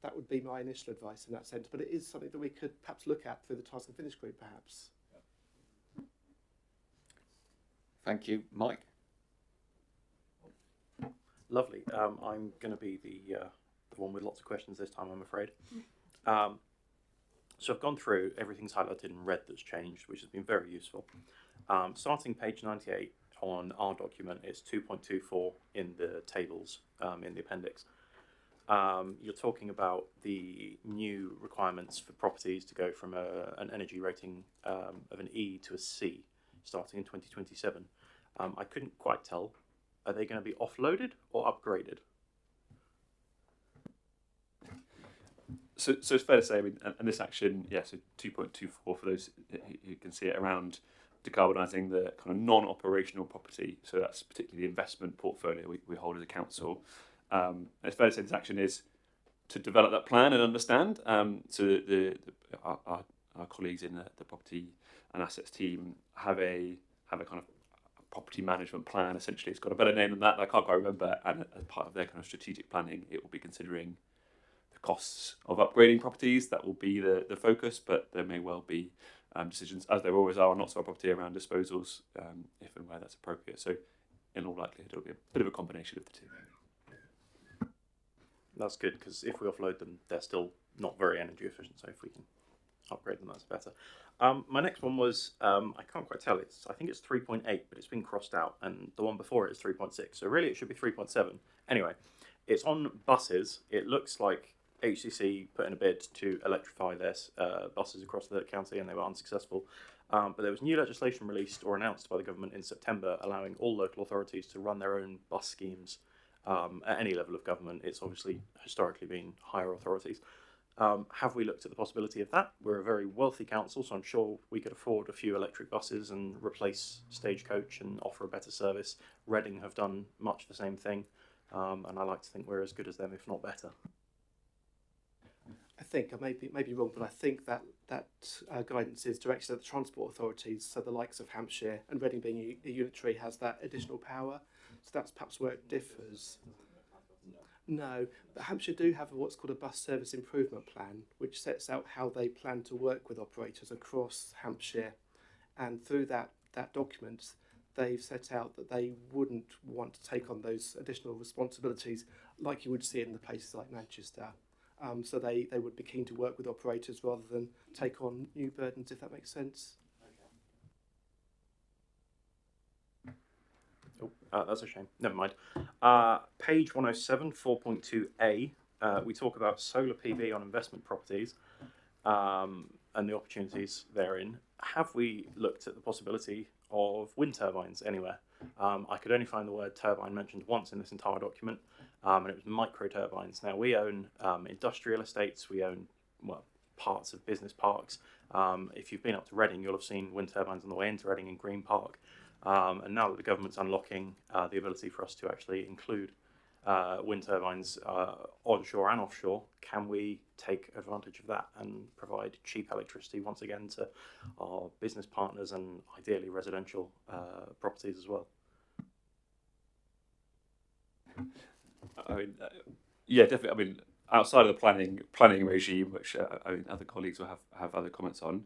that would be my initial advice in that sense, but it is something that we could perhaps look at through the task and finish group perhaps. Thank you. Mike? Lovely. I'm going to be the one with lots of questions this time, I'm afraid. So I've gone through, everything's highlighted in red that's changed, which has been very useful. Starting page 98 on our document, it's 2.24 in the tables in the appendix. you're talking about the new requirements for properties to go from an energy rating of an E to a C starting in 2027. I couldn't quite tell. Are they going to be offloaded or upgraded? So it's fair to say, I mean, and this action, yeah, so 2.24 for those who can see it, around decarbonising the kind of non-operational property. So that's particularly the investment portfolio we hold as a council. It's fair to say this action is to develop that plan and understand. So our colleagues in the property and assets team have a kind of property management plan. Essentially, it's got a better name than that. I can't quite remember. And as part of their kind of strategic planning, it will be considering the costs of upgrading properties. That will be the focus, but there may well be decisions, as there always are on lots of our property, around disposals, if and where that's appropriate. So, in all likelihood, it'll be a bit of a combination of the two. That's good, because if we offload them, they're still not very energy efficient. So if we can upgrade them, that's better. My next one was, I can't quite tell. I think it's 3.8, but it's been crossed out, and the one before it is 3.6. So really, it should be 3.7. Anyway, it's on buses. It looks like HCC put in a bid to electrify their buses across the county, and they were unsuccessful. But there was new legislation released or announced by the government in September, allowing all local authorities to run their own bus schemes at any level of government. It's obviously historically been higher authorities. Have we looked at the possibility of that? We're a very wealthy council, so I'm sure we could afford a few electric buses and replace Stagecoach and offer a better service. Reading have done much the same thing, and I like to think we're as good as them, if not better. I think I may be wrong, but I think that guidance is directed at the transport authorities. So the likes of Hampshire and Reading being a unitary has that additional power. So that's perhaps where it differs. No, but Hampshire do have what's called a bus service improvement plan, which sets out how they plan to work with operators across Hampshire, and through that document, they've set out that they wouldn't want to take on those additional responsibilities like you would see in the places like Manchester. So they would be keen to work with operators rather than take on new burdens, if that makes sense. Oh, that's a shame. Never mind. Page 107, 4.2a, we talk about solar PV on investment properties and the opportunities therein. Have we looked at the possibility of wind turbines anywhere? I could only find the word turbine mentioned once in this entire document, and it was micro turbines. Now, we own industrial estates, we own, well, parts of business parks. If you've been up to Reading, you'll have seen wind turbines on the way into Reading and Green Park. And now that the government's unlocking the ability for us to actually include wind turbines onshore and offshore, can we take advantage of that and provide cheap electricity once again to our business partners and ideally residential properties as well? I mean, yeah, definitely. I mean, outside of the planning regime, which I mean, other colleagues will have other comments on.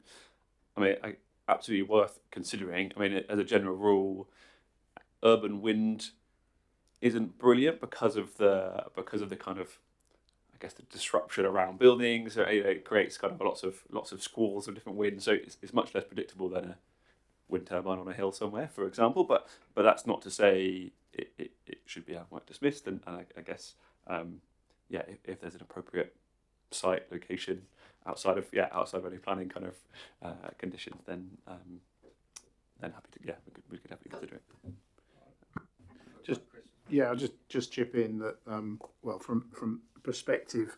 I mean, absolutely worth considering. I mean, as a general rule, urban wind isn't brilliant because of the kind of, I guess, the disruption around buildings. It creates kind of lots of squalls of different winds. So it's much less predictable than a wind turbine on a hill somewhere, for example. But that's not to say it should be outright dismissed. And I guess if there's an appropriate site location outside of any planning kind of conditions, then happy to we could definitely consider it. I'll just chip in that from perspective,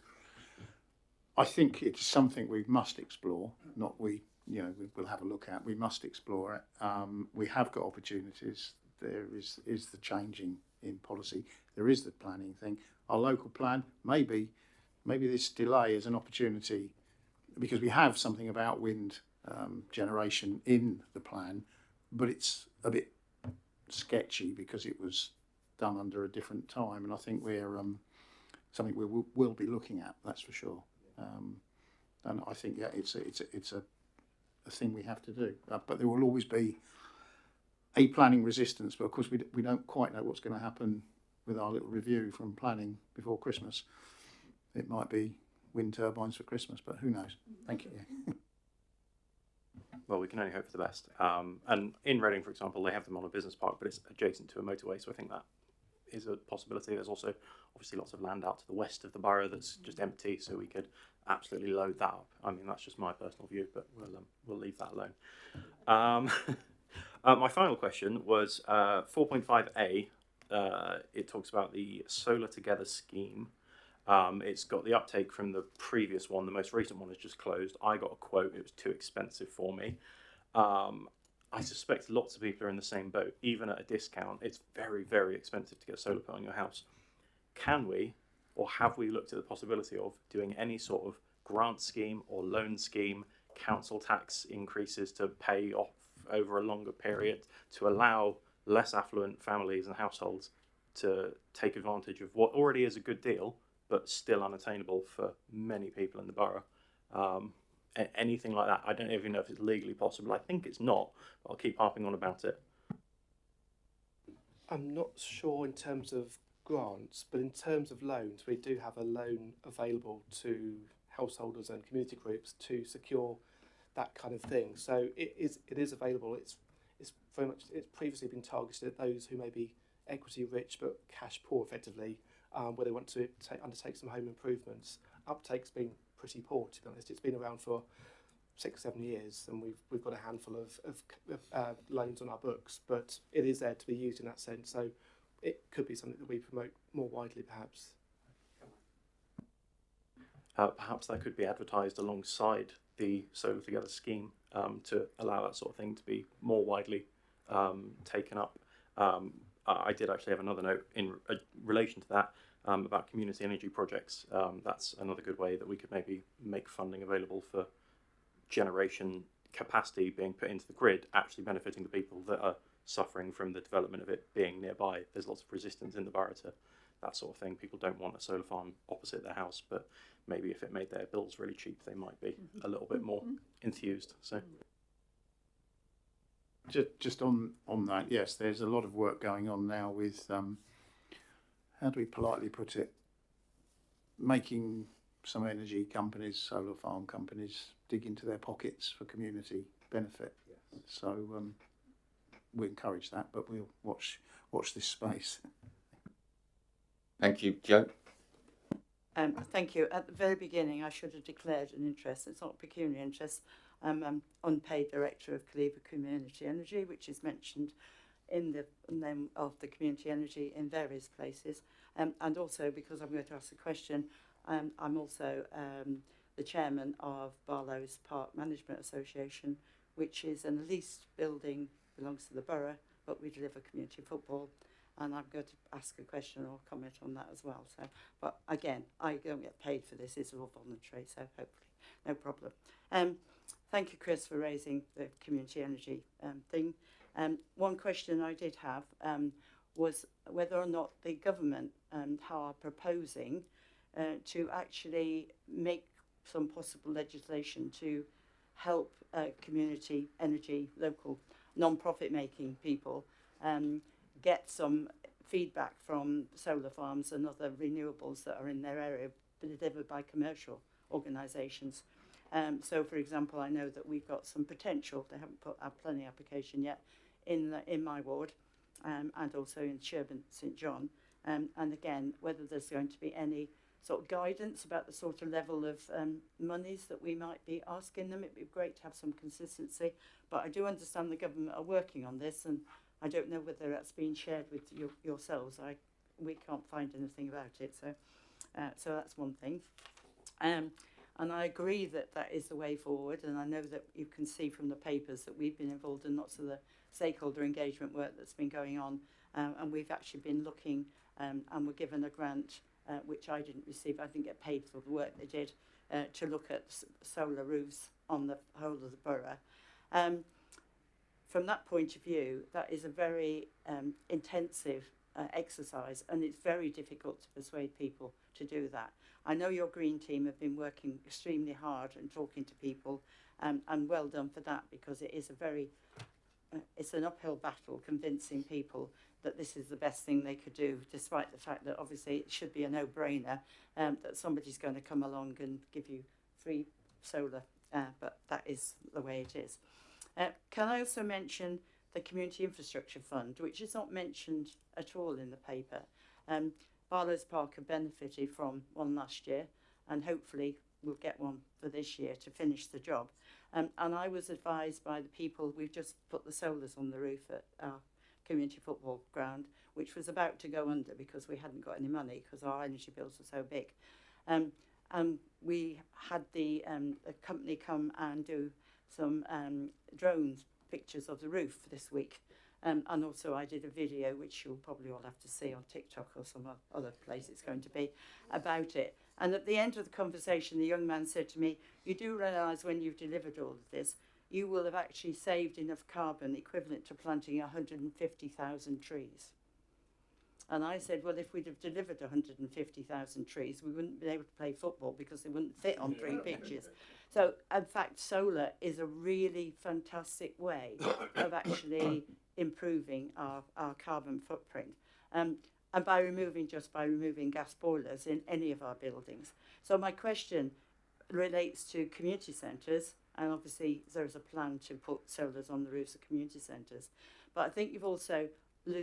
I think it's something we must explore. We'll have a look at. We must explore it. We have got opportunities. There is the changing in policy. There is the planning thing. Our local plan, maybe this delay is an opportunity, because we have something about wind generation in the plan, but it's a bit sketchy because it was done under a different time, and I think we're something we'll be looking at. That's for sure. And I think it's a thing we have to do. But there will always be a planning resistance. But of course, we don't quite know what's going to happen with our little review from planning before Christmas. It might be wind turbines for Christmas, but who knows? Thank you. Well, we can only hope for the best. And in Reading, for example, they have them on a business park, but it's adjacent to a motorway, so I think that is a possibility. There's also obviously lots of land out to the west of the borough that's just empty, so we could absolutely load that up. I mean, that's just my personal view, but we'll leave that alone. My final question was 4.5a. It talks about the Solar Together scheme. It's got the uptake from the previous one. The most recent one has just closed. I got a quote. It was too expensive for me. I suspect lots of people are in the same boat. Even at a discount, it's very, very expensive to get solar put on your house. Can we, or have we looked at the possibility of doing any sort of grant scheme or loan scheme, council tax increases to pay off over a longer period to allow less affluent families and households to take advantage of what already is a good deal, but still unattainable for many people in the borough? Anything like that. I don't even know if it's legally possible. I think it's not, but I'll keep harping on about it. I'm not sure in terms of grants, but in terms of loans, we do have a loan available to householders and community groups to secure that kind of thing. So it is available. It's very much, it's previously been targeted at those who may be equity rich but cash poor effectively, where they want to undertake some home improvements. Uptake's been pretty poor, to be honest. It's been around for 6-7 years, and we've got a handful of loans on our books, but it is there to be used in that sense. So it could be something that we promote more widely, perhaps. Perhaps that could be advertised alongside the Solar Together scheme to allow that sort of thing to be more widely taken up. I did actually have another note in relation to that about community energy projects. That's another good way that we could maybe make funding available for generation capacity being put into the grid, actually benefiting the people that are suffering from the development of it being nearby. There's lots of resistance in the borough to that sort of thing. People don't want a solar farm opposite their house, but maybe if it made their bills really cheap, they might be a little bit more enthused. So, just on that, yes, there's a lot of work going on now with how do we politely put it, making some energy companies, solar farm companies, dig into their pockets for community benefit. Yes. So we encourage that, but we'll watch this space. Thank you, Joe. Thank you. At the very beginning, I should have declared an interest. It's not pecuniary interest. I'm unpaid director of Cleaver Community Energy, which is mentioned in the name of the community energy in various places. And also, because I'm going to ask a question, I'm also the chairman of Barlow's Park Management Association, which is an leased building, belongs to the borough, but we deliver community football. And I'm going to ask a question or comment on that as well. So, but again, I don't get paid for this. It's all voluntary, so hopefully no problem. Thank you, Chris, for raising the community energy thing. One question I did have was whether or not the government are proposing to actually make some possible legislation to help community energy, local non-profit making people get some feedback from solar farms and other renewables that are in their area delivered by commercial organisations. So, for example, I know that we've got some potential. They haven't put our planning application yet in my ward, and also in Sherburn St John. And again, whether there's going to be any sort of guidance about the sort of level of monies that we might be asking them. It'd be great to have some consistency. But I do understand the government are working on this, and I don't know whether that's been shared with yourselves. We can't find anything about it. So that's one thing. And I agree that that is the way forward. And I know that you can see from the papers that we've been involved in lots of the stakeholder engagement work that's been going on. And we've actually been looking and were given a grant, which I didn't receive. I didn't get paid for the work they did to look at solar roofs on the whole of the borough. From that point of view, that is a very intensive exercise, and it's very difficult to persuade people to do that. I know your green team have been working extremely hard and talking to people, and well done for that, because it is a very it's an uphill battle convincing people that this is the best thing they could do, despite the fact that obviously it should be a no-brainer that somebody's going to come along and give you free solar, but that is the way it is. Can I also mention the Community Infrastructure Fund, which is not mentioned at all in the paper? Barlow's Park have benefited from one last year, and hopefully we'll get one for this year to finish the job. And I was advised by the people, we've just put the solars on the roof at our community football ground, which was about to go under because we hadn't got any money because our energy bills were so big. And we had the company come and do some drone pictures of the roof this week. And also I did a video, which you'll probably all have to see on TikTok or some other place it's going to be, about it. And at the end of the conversation, the young man said to me, you do realise when you've delivered all of this, you will have actually saved enough carbon equivalent to planting 150,000 trees. And I said, well, if we'd have delivered 150,000 trees, we wouldn't be able to play football because they wouldn't fit on 3 pitches. So, in fact, solar is a really fantastic way of actually improving our carbon footprint. And by removing gas boilers in any of our buildings. So my question relates to community centres, and obviously there's a plan to put solars on the roofs of community centres. But I think you've also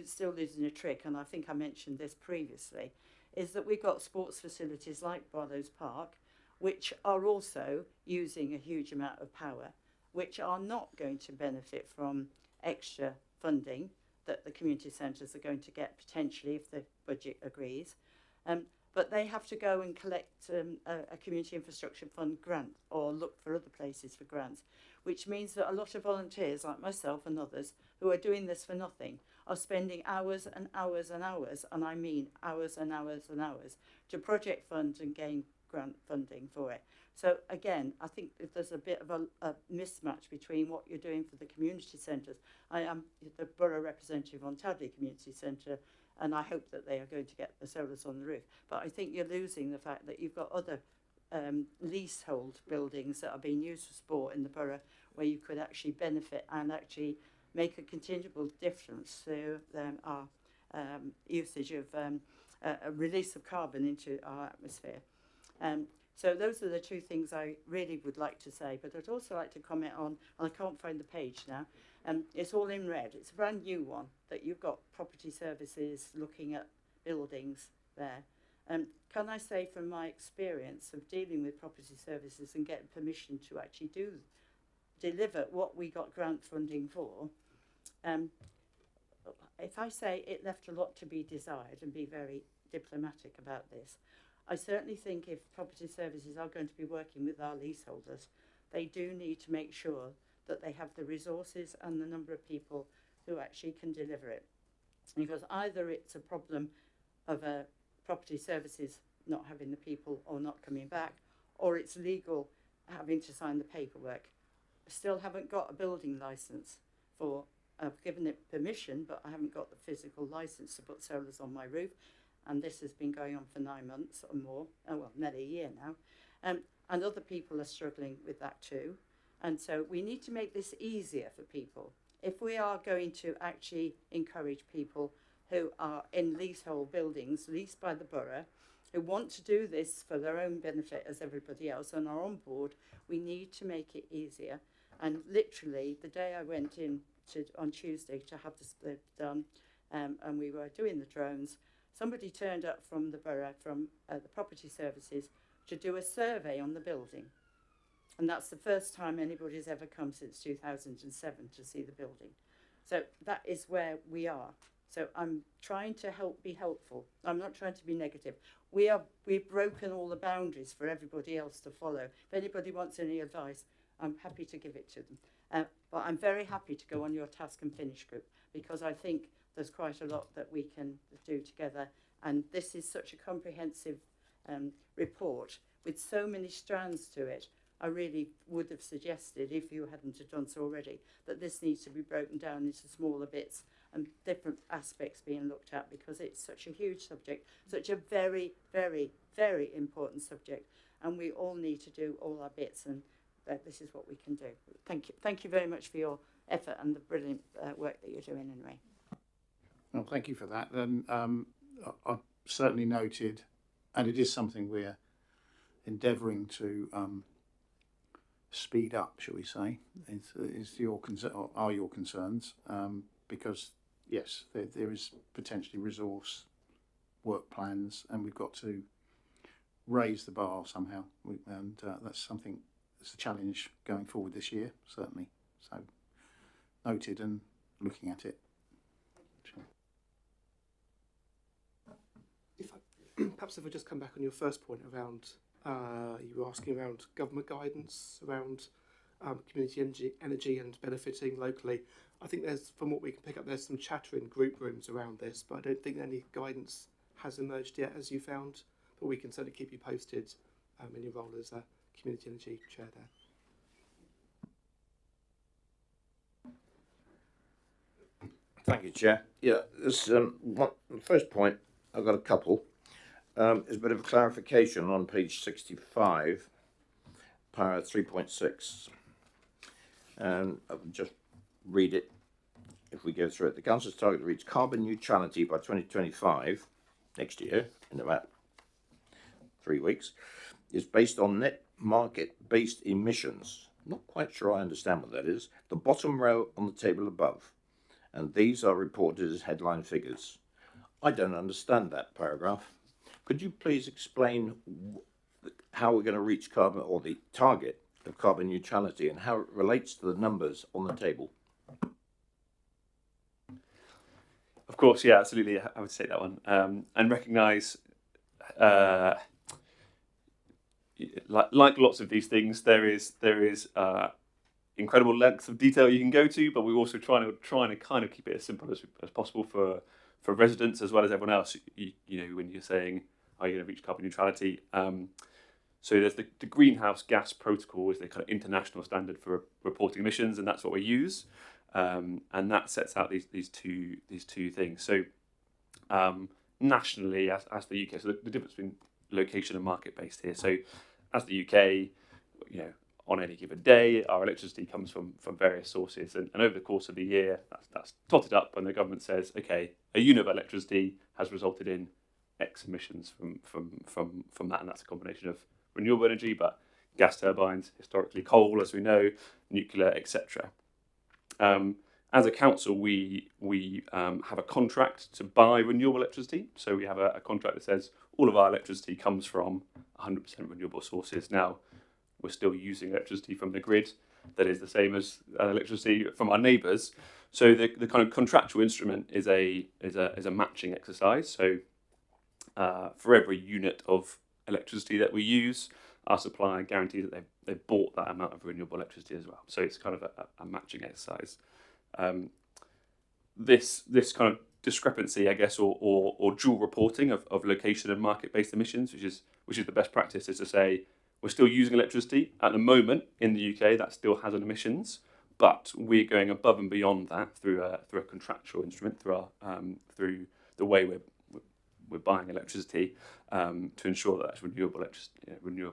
still losing a trick, and I think I mentioned this previously, is that we've got sports facilities like Barlow's Park, which are also using a huge amount of power, which are not going to benefit from extra funding that the community centres are going to get potentially if the budget agrees. But they have to go and collect a community infrastructure fund grant or look for other places for grants, which means that a lot of volunteers like myself and others who are doing this for nothing are spending hours and hours and hours, and I mean hours and hours and hours, to project fund and gain grant funding for it. So again, I think if there's a bit of a mismatch between what you're doing for the community centres. I am the borough representative on Tadley Community Centre, and I hope that they are going to get the solars on the roof. But I think you're losing the fact that you've got other leasehold buildings that are being used for sport in the borough, where you could actually benefit and actually make a considerable difference to our usage of a release of carbon into our atmosphere. So those are the 2 things I really would like to say, but I'd also like to comment on, and I can't find the page now, it's all in red. It's a brand new one that you've got property services looking at buildings there. Can I say from my experience of dealing with property services and getting permission to actually deliver what we got grant funding for, if I say it left a lot to be desired and be very diplomatic about this, I certainly think if property services are going to be working with our leaseholders, they do need to make sure that they have the resources and the number of people who actually can deliver it. Because either it's a problem of property services not having the people or not coming back, or it's legal having to sign the paperwork. I still haven't got a building licence for, I've given it permission, but I haven't got the physical licence to put solars on my roof. And this has been going on for 9 months or more, well, nearly a year now. And other people are struggling with that too. And so we need to make this easier for people. If we are going to actually encourage people who are in leasehold buildings, leased by the borough, who want to do this for their own benefit as everybody else and are on board, we need to make it easier. And literally, the day I went in on Tuesday to have this done, and we were doing the drones, somebody turned up from the borough, from the property services, to do a survey on the building. And that's the first time anybody's ever come since 2007 to see the building. So that is where we are. So I'm trying to be helpful. I'm not trying to be negative. We've broken all the boundaries for everybody else to follow. If anybody wants any advice, I'm happy to give it to them. But I'm very happy to go on your task and finish group, because I think there's quite a lot that we can do together. And this is such a comprehensive report with so many strands to it. I really would have suggested, if you hadn't have done so already, that this needs to be broken down into smaller bits and different aspects being looked at, because it's such a huge subject, such a very, very, very important subject, and we all need to do all our bits, and this is what we can do. Thank you. Thank you very much for your effort and the brilliant work that you're doing, anyway. Well, thank you for that. And I've certainly noted, and it is something we're endeavouring to speed up, shall we say, is your concern, or are your concerns, because yes, there is potentially resource work plans, and we've got to raise the bar somehow. And that's something that's a challenge going forward this year, certainly. So noted and looking at it. Perhaps if I just come back on your first point around, you were asking around government guidance around community energy and benefiting locally. I think there's, from what we can pick up, there's some chatter in group rooms around this, but I don't think any guidance has emerged yet, as you found. But we can certainly keep you posted in your role as a community energy chair there. Thank you, Chair. Yeah, this the first point. I've got a couple. Is a bit of a clarification on page 65, para 3.6, and I'll just read it. If we go through it, the Council's target to reach carbon neutrality by 2025, next year, in about 3 weeks, is based on net market-based emissions. Not quite sure I understand what that is. The bottom row on the table above, and these are reported as headline figures. I don't understand that paragraph. Could you please explain how we're going to reach carbon, or the target of carbon neutrality, and how it relates to the numbers on the table? Of course, yeah, absolutely. I would say that one, and recognise, like lots of these things, there is incredible lengths of detail you can go to, but we're also trying to kind of keep it as simple as possible for residents as well as everyone else. You know, when you're saying, are you going to reach carbon neutrality? So there's the Greenhouse Gas Protocol is the kind of international standard for reporting emissions, and that's what we use. And that sets out these two things. So nationally, as the UK, so the difference between location and market based here. So as the UK, you know, on any given day, our electricity comes from various sources, and over the course of the year, that's totted up, and the government says, okay, a unit of electricity has resulted in X emissions from that, and that's a combination of renewable energy, but gas turbines, historically coal, as we know, nuclear, etc. As a council, we have a contract to buy renewable electricity. So we have a contract that says all of our electricity comes from 100% renewable sources. Now, we're still using electricity from the grid that is the same as electricity from our neighbours. So the kind of contractual instrument is a matching exercise. So for every unit of electricity that we use, our supplier guarantees that they've bought that amount of renewable electricity as well. So it's kind of a matching exercise. This kind of discrepancy, I guess, or dual reporting of location and market-based emissions, which is the best practice, is to say we're still using electricity at the moment in the UK that still has an emissions, but we're going above and beyond that through a contractual instrument, through the way we're buying electricity to ensure that that's renewable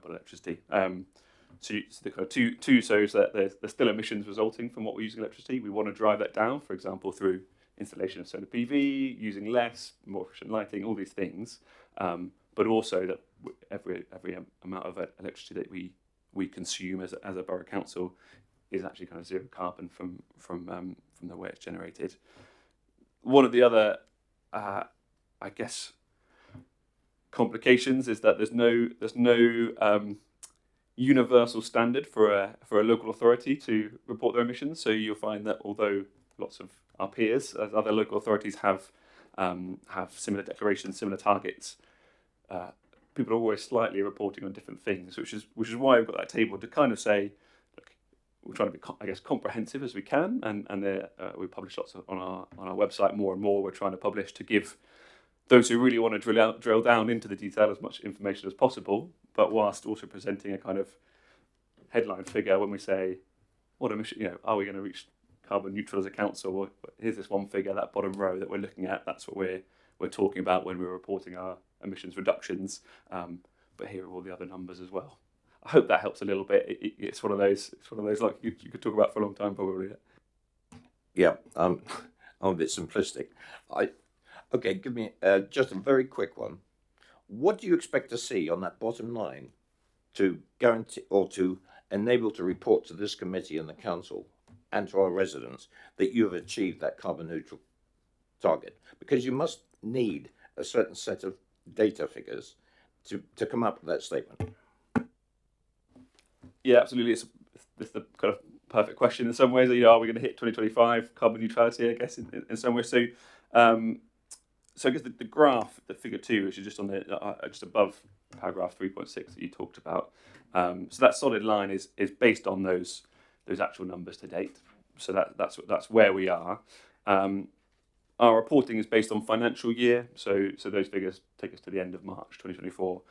electricity. So the kind of two shows that there's still emissions resulting from what we're using electricity. We want to drive that down, for example, through installation of solar PV, using less, more efficient lighting, all these things. But also that every amount of electricity that we consume as a borough council is actually kind of zero carbon from the way it's generated. One of the other, I guess, complications is that there's no universal standard for a local authority to report their emissions. So you'll find that although lots of our peers, as other local authorities, have similar declarations, similar targets, people are always slightly reporting on different things, which is why we've got that table to kind of say, look, we're trying to be, I guess, comprehensive as we can, and we publish lots on our website more and more. We're trying to publish to give those who really want to drill down into the detail as much information as possible, but whilst also presenting a kind of headline figure when we say, what emission, are we going to reach carbon neutral as a council? Well, here's this one figure, that bottom row that we're looking at. That's what we're talking about when we're reporting our emissions reductions. But here are all the other numbers as well. I hope that helps a little bit. It's one of those like you could talk about for a long time probably. Yeah, I'm a bit simplistic. Okay, give me just a very quick one. What do you expect to see on that bottom line to guarantee or to enable to report to this committee and the council and to our residents that you have achieved that carbon neutral target? Because you must need a certain set of data figures to come up with that statement? Yeah, absolutely. It's the kind of perfect question in some ways. Are we going to hit 2025 carbon neutrality? I guess in some ways. So, so I guess the graph, the figure 2, which is just on the just above paragraph 3.6 that you talked about. So that solid line is based on those actual numbers to date. So that's where we are. Our reporting is based on financial year. So those figures take us to the end of March 2024.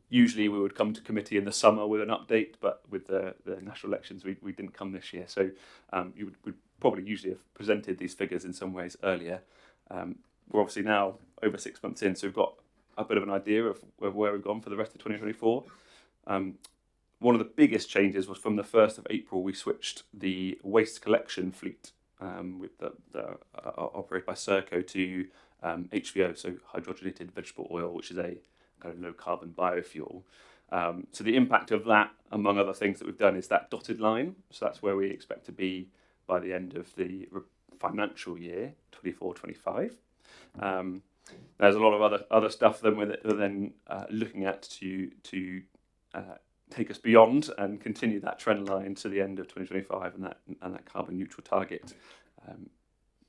Usually we would come to committee in the summer with an update, but with the national elections, we didn't come this year. So we'd probably usually have presented these figures in some ways earlier. We're obviously now over 6 months in, so we've got a bit of an idea of where we've gone for the rest of 2024. One of the biggest changes was from the 1st of April, we switched the waste collection fleet with the operated by Serco to HVO, so hydrogenated vegetable oil, which is a kind of low carbon biofuel. So the impact of that, among other things that we've done, is that dotted line. So that's where we expect to be by the end of the financial year, 24-25. There's a lot of other stuff that we're then looking at to take us beyond and continue that trend line to the end of 2025 and that carbon neutral target,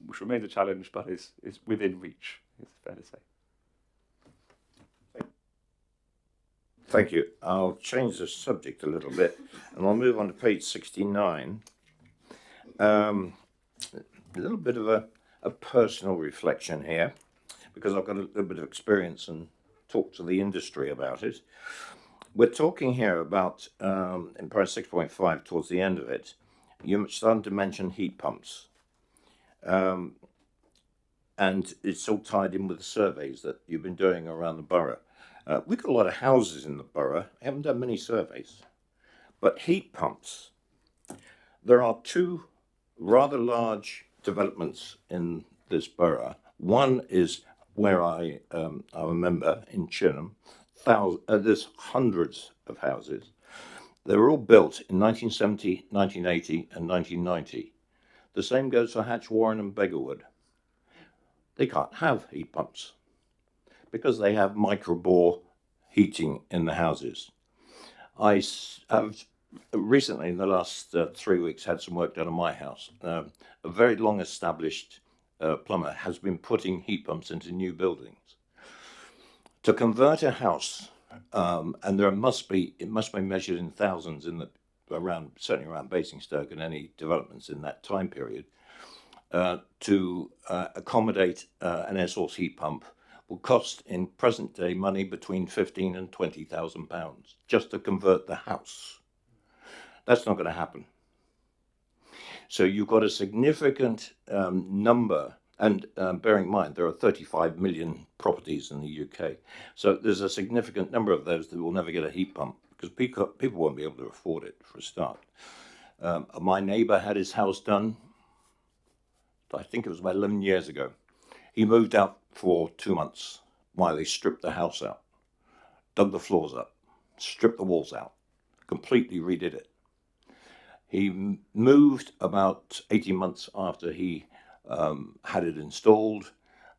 which remains a challenge, but is within reach. It's fair to say. Thank you. I'll change the subject a little bit, and I'll move on to page 69. A little bit of a personal reflection here, because I've got a little bit of experience and talked to the industry about it. We're talking here about, in paragraph 6.5, towards the end of it, you're starting to mention heat pumps. And it's all tied in with the surveys that you've been doing around the borough. We've got a lot of houses in the borough. I haven't done many surveys. But heat pumps, there are 2 rather large developments in this borough. One is where I'm a member in Chinham. There's hundreds of houses. They were all built in 1970, 1980 and 1990. The same goes for Hatch Warren and Beggarwood. They can't have heat pumps because they have micro-bore heating in the houses. I have recently, in the last 3 weeks, had some work done on my house. A very long established plumber has been putting heat pumps into new buildings. To convert a house, and it must be measured in thousands certainly around Basingstoke and any developments in that time period, to accommodate an air source heat pump will cost in present day money between £15,000 and £20,000 just to convert the house. That's not going to happen. So you've got a significant number, and bearing in mind there are 35 million properties in the UK. So there's a significant number of those that will never get a heat pump because people won't be able to afford it for a start. My neighbour had his house done, I think it was about 11 years ago. He moved out for 2 months while they stripped the house out, dug the floors up, stripped the walls out, completely redid it. He moved about 18 months after he had it installed.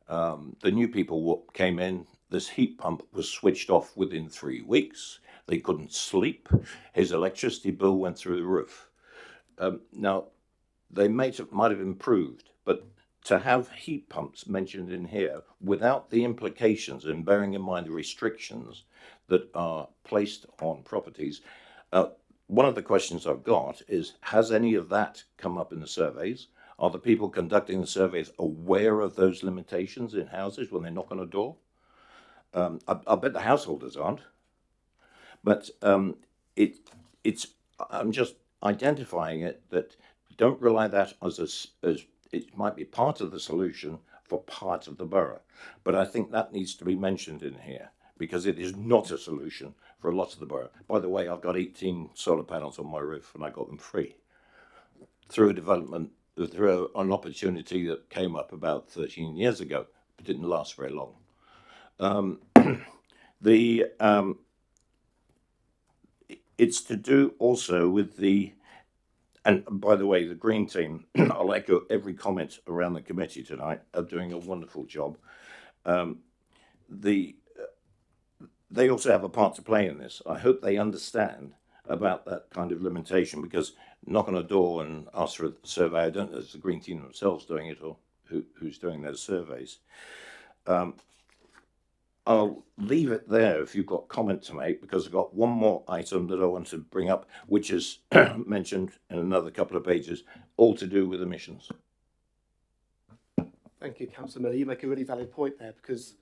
The new people came in. This heat pump was switched off within 3 weeks. They couldn't sleep. His electricity bill went through the roof. Now, they might have improved, but to have heat pumps mentioned in here without the implications and bearing in mind the restrictions that are placed on properties, one of the questions I've got is, has any of that come up in the surveys? Are the people conducting the surveys aware of those limitations in houses when they knock on a door? I bet the householders aren't. But I'm just identifying it that don't rely that as it might be part of the solution for part of the borough. But I think that needs to be mentioned in here because it is not a solution for a lot of the borough. By the way, I've got 18 solar panels on my roof and I got them free through an opportunity that came up about 13 years ago, but didn't last very long. It's to do also with and by the way, the Green team, I'll echo every comment around the committee tonight, are doing a wonderful job. they also have a part to play in this. I hope they understand about that kind of limitation, because knock on a door and ask for a survey, I don't know if it's the Green Team themselves doing it or who's doing those surveys. I'll leave it there if you've got comment to make, because I've got one more item that I want to bring up, which is mentioned in another couple of pages, all to do with emissions. Thank you, Councillor Miller. You make a really valid point there, because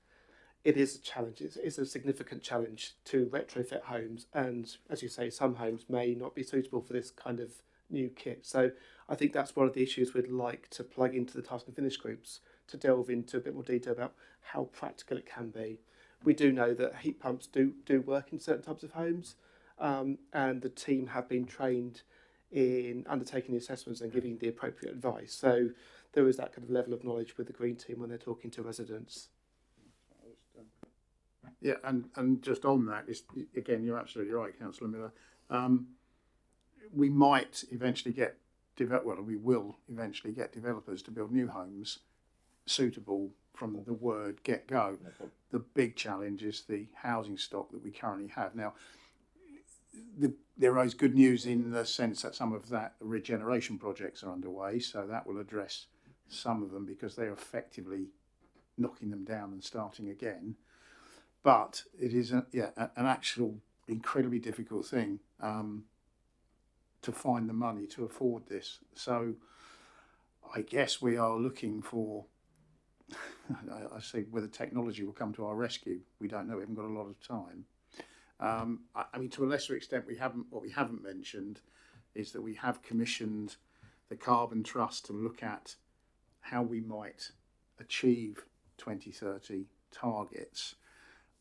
it is a challenge. It's a significant challenge to retrofit homes, and as you say, some homes may not be suitable for this kind of new kit. So I think that's one of the issues we'd like to plug into the task and finish groups, to delve into a bit more detail about how practical it can be. We do know that heat pumps do work in certain types of homes, and the team have been trained in undertaking the assessments and giving the appropriate advice. So there is that kind of level of knowledge with the Green Team when they're talking to residents. Yeah, and just on that, again, you're absolutely right, Councillor Miller. We might eventually we will eventually get developers to build new homes suitable from the word get-go. The big challenge is the housing stock that we currently have. Now, there is good news in the sense that some of that regeneration projects are underway, so that will address some of them, because they're effectively knocking them down and starting again. But it is an actual incredibly difficult thing to find the money to afford this. So I guess we are looking for, I say, whether technology will come to our rescue. We don't know. We haven't got a lot of time. I mean, to a lesser extent, what we haven't mentioned is that we have commissioned the Carbon Trust to look at how we might achieve 2030 targets.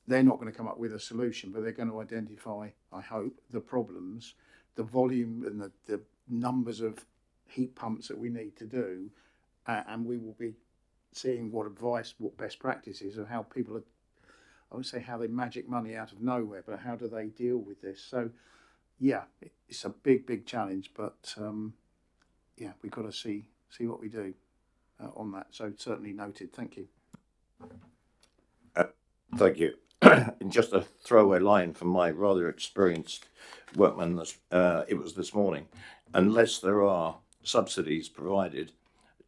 They're not going to come up with a solution, but they're going to identify, I hope, the problems, the volume and the numbers of heat pumps that we need to do, and we will be seeing what best practices of how people are, I won't say how they magic money out of nowhere, but how do they deal with this? So, yeah, it's a big challenge, but yeah, we've got to see what we do on that. So certainly noted. Thank you. Thank you. And just a throwaway line from my rather experienced workman, it was this morning. Unless there are subsidies provided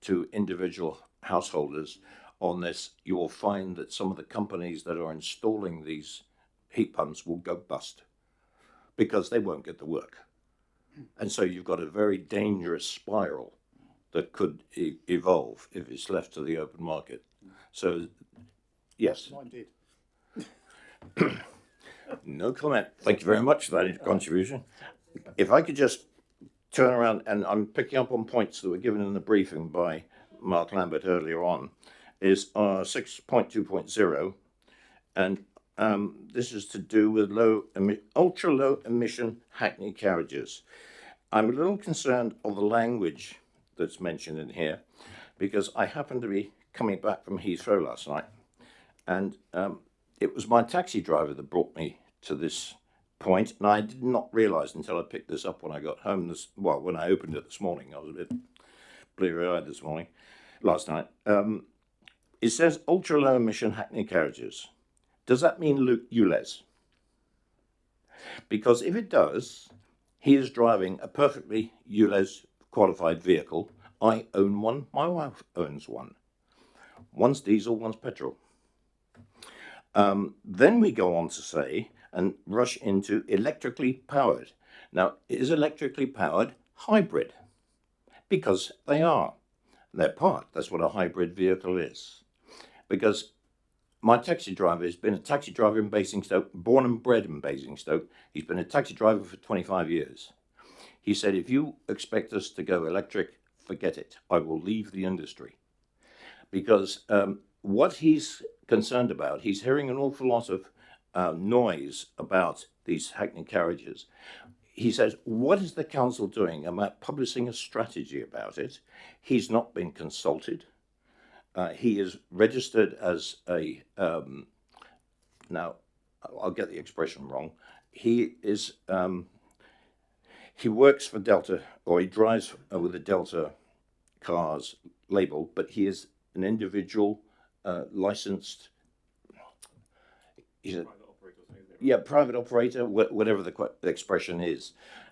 to individual householders on this, you will find that some of the companies that are installing these heat pumps will go bust because they won't get the work. And so you've got a very dangerous spiral that could evolve if it's left to the open market. So, yes. Mine did. No comment. Thank you very much for that contribution. If I could just turn around, and I'm picking up on points that were given in the briefing by Mark Lambert earlier on, is 6.2.0, and this is to do with ultra low emission Hackney carriages. I'm a little concerned of the language that's mentioned in here, because I happened to be coming back from Heathrow last night, and it was my taxi driver that brought me to this point, and I did not realise until I picked this up when I got home when I opened it this morning. I was a bit bleary-eyed last night. It says ultra low emission Hackney carriages. Does that mean ULEZ? Because if it does, he is driving a perfectly ULEZ qualified vehicle. I own one, my wife owns one. One's diesel, one's petrol. Then we go on to say and rush into electrically powered. Now, is electrically powered hybrid? Because they are. They're part. That's what a hybrid vehicle is. Because my taxi driver has been a taxi driver in Basingstoke, born and bred in Basingstoke. He's been a taxi driver for 25 years. He said, if you expect us to go electric, forget it. I will leave the industry. Because what he's concerned about, he's hearing an awful lot of noise about these Hackney carriages. He says, what is the council doing about publishing a strategy about it? He's not been consulted. He is registered as a, now I'll get the expression wrong. He is, he works for Delta, or he drives with the Delta cars label, but he is an individual licensed he's a yeah, private operator, whatever the expression is.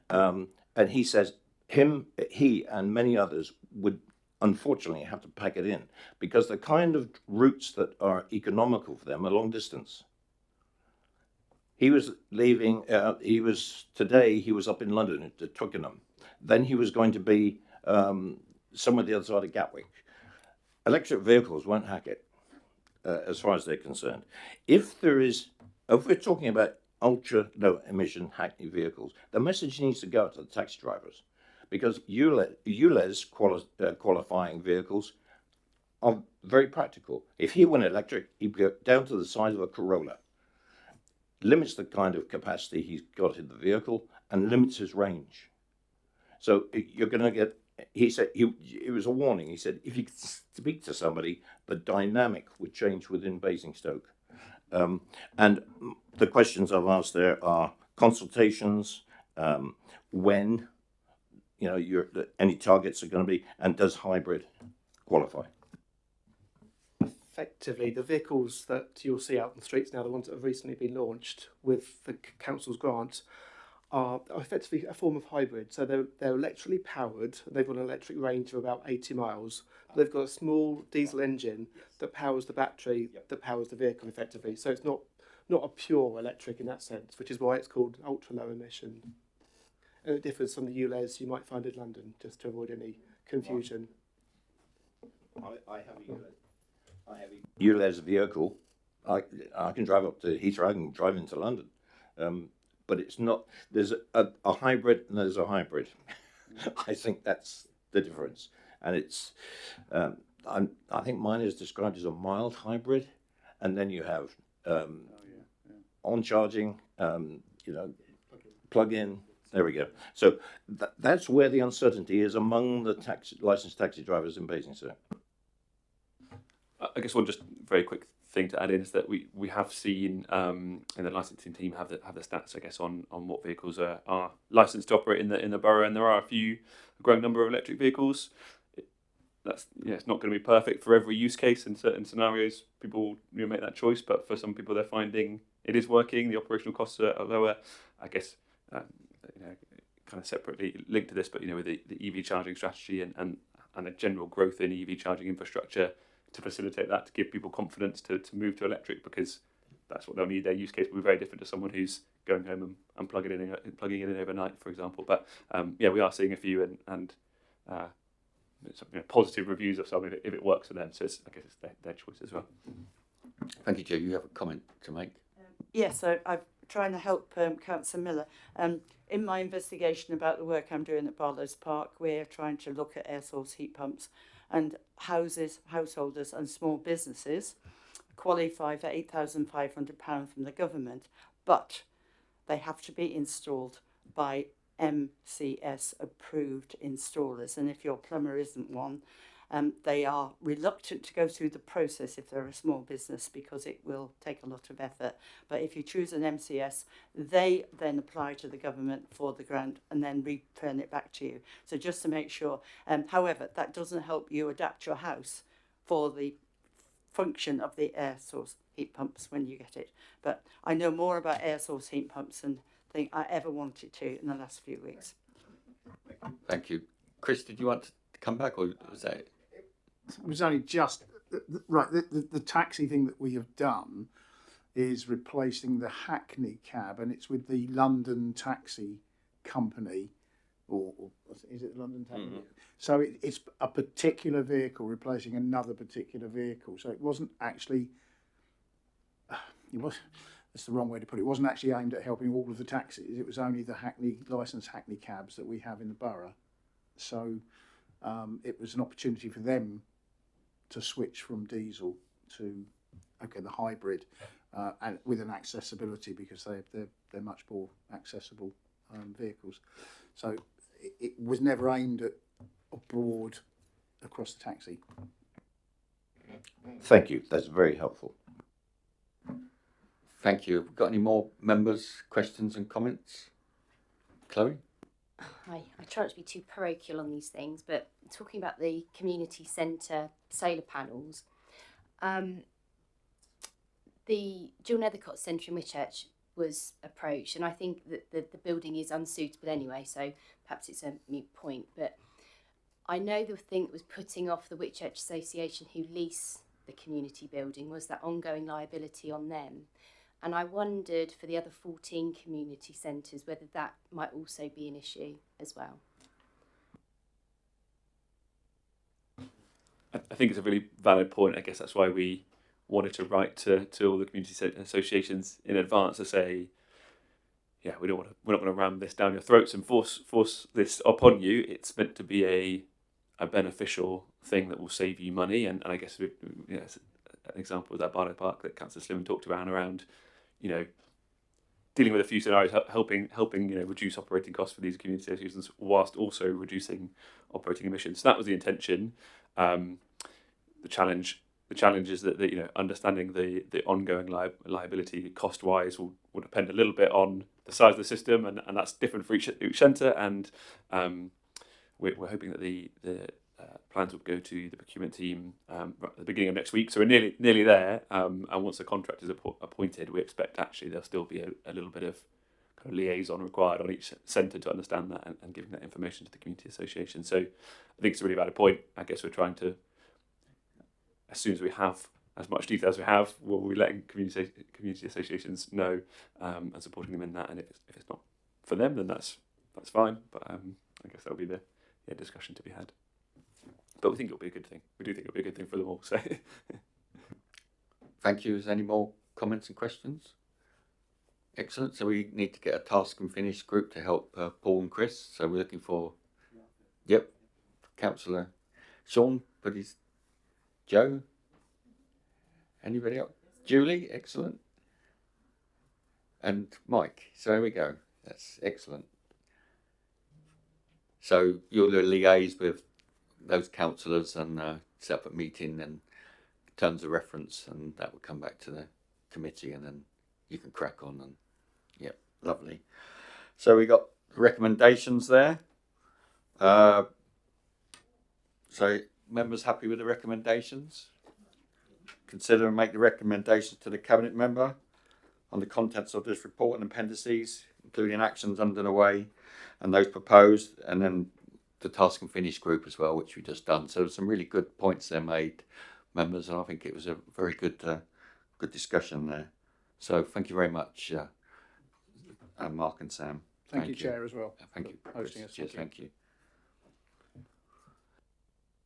And he says he and many others would unfortunately have to pack it in because the kind of routes that are economical for them are long distance. He was leaving, today he was up in London at Twickenham. Then he was going to be somewhere the other side of Gatwick. Electric vehicles won't hack it, as far as they're concerned. If we're talking about ultra low emission Hackney vehicles, the message needs to go out to the taxi drivers, because ULEZ qualifying vehicles are very practical. If he went electric, he'd go down to the size of a Corolla, limits the kind of capacity he's got in the vehicle, and limits his range. So you're going to get, he said, it was a warning. He said, if you speak to somebody, the dynamic would change within Basingstoke. And the questions I've asked there are consultations, when, any targets are going to be, and does hybrid qualify? Effectively, the vehicles that you'll see out on the streets now, the ones that have recently been launched with the council's grant, are effectively a form of hybrid. So they're electrically powered. They've got an electric range of about 80 miles. But they've got a small diesel engine that powers the battery, that powers the vehicle effectively. So it's not a pure electric in that sense, which is why it's called ultra low emission. And it differs from the ULEZ you might find in London, just to avoid any confusion. I have a ULEZ vehicle. I can drive up to Heathrow. I can drive into London. But it's not, there's a hybrid and there's a hybrid. I think that's the difference. And it's, I think mine is described as a mild hybrid. And then you have on charging, plug in, there we go. So that's where the uncertainty is among the licensed taxi drivers in Basingstoke. I guess one just very quick thing to add in is that we have seen in the licensing team have the stats, I guess, on what vehicles are licensed to operate in the borough, and there are a growing number of electric vehicles. It's not going to be perfect for every use case. In certain scenarios, people make that choice, but for some people, they're finding it is working. The operational costs are lower. I guess kind of separately linked to this, but with the EV charging strategy and a general growth in EV charging infrastructure, to facilitate that, to give people confidence to move to electric, because that's what they'll need. Their use case will be very different to someone who's going home and plugging it in overnight, for example. But we are seeing a few and positive reviews of some if it works for them. So I guess it's their choice as well. Thank you, Joe. You have a comment to make? Yes, so I'm trying to help Councillor Miller. In my investigation about the work I'm doing at Barlows Park, we're trying to look at air source heat pumps, and householders and small businesses qualify for £8,500 from the government, but they have to be installed by MCS approved installers. And if your plumber isn't one, they are reluctant to go through the process if they're a small business, because it will take a lot of effort. But if you choose an MCS, they then apply to the government for the grant and then return it back to you. So just to make sure. However, that doesn't help you adapt your house for the function of the air source heat pumps when you get it. But I know more about air source heat pumps than I ever wanted to in the last few weeks. Thank you. Chris, did you want to come back, or was that it? It was only just right. The taxi thing that we have done is replacing the Hackney cab, and it's with the London Taxi Company, or is it the London Taxi? Mm-hmm. So it's a particular vehicle replacing another particular vehicle. So it wasn't actually. That's the wrong way to put it. It wasn't actually aimed at helping all of the taxis. It was only the licensed Hackney cabs that we have in the borough. So it was an opportunity for them to switch from diesel to the hybrid, and with an accessibility, because they're much more accessible vehicles. So it was never aimed at broad across the taxi. Thank you. That's very helpful. Thank you. Got any more members' questions and comments? Chloe? I try not to be too parochial on these things, but talking about the community centre solar panels, the Jill Nethercott Centre in Whitchurch was approached, and I think that the building is unsuitable anyway, so perhaps it's a moot point. But I know the thing that was putting off the Whitchurch Association, who lease the community building, was that ongoing liability on them. And I wondered for the other 14 community centres whether that might also be an issue as well. I think it's a really valid point. I guess that's why we wanted to write to all the community associations in advance to say, yeah, we're not going to ram this down your throats and force this upon you. It's meant to be a beneficial thing that will save you money. And I guess an example of that Barlow Park that Councillor Slimmon talked around, dealing with a few scenarios, helping reduce operating costs for these community associations whilst also reducing operating emissions. So that was the intention. The challenge is that understanding the ongoing liability cost-wise will depend a little bit on the size of the system, and that's different for each centre. And we're hoping that the plans will go to the procurement team at the beginning of next week. So we're nearly there. And once the contract is appointed, we expect actually there'll still be a little bit of kind of liaison required on each centre to understand that and giving that information to the community association. So I think it's a really valid point. I guess we're trying to, as soon as we have as much detail as we have, we'll be letting community associations know and supporting them in that. And if it's not for them, then that's fine. But I guess that'll be the discussion to be had. But we think it'll be a good thing. We do think it'll be a good thing for them all. So, thank you. Is there any more comments and questions? Excellent. So we need to get a task and finish group to help Paul and Chris. So we're looking for, Councillor Sean, Joe. Anybody else? Julie, excellent. And Mike. So there we go. That's excellent. So you'll liaise with those councillors and set up a meeting and terms of reference, and that will come back to the committee, and then you can crack on. And lovely. So we got recommendations there. So members happy with the recommendations? Consider and make the recommendations to the cabinet member on the contents of this report and appendices, including actions underway and those proposed, and then the task and finish group as well, which we just done. So some really good points there made, members, and I think it was a very good discussion there. So thank you very much, Mark and Sam. Thank you, Chair, as well. Thank you for hosting us. Cheers, thank you.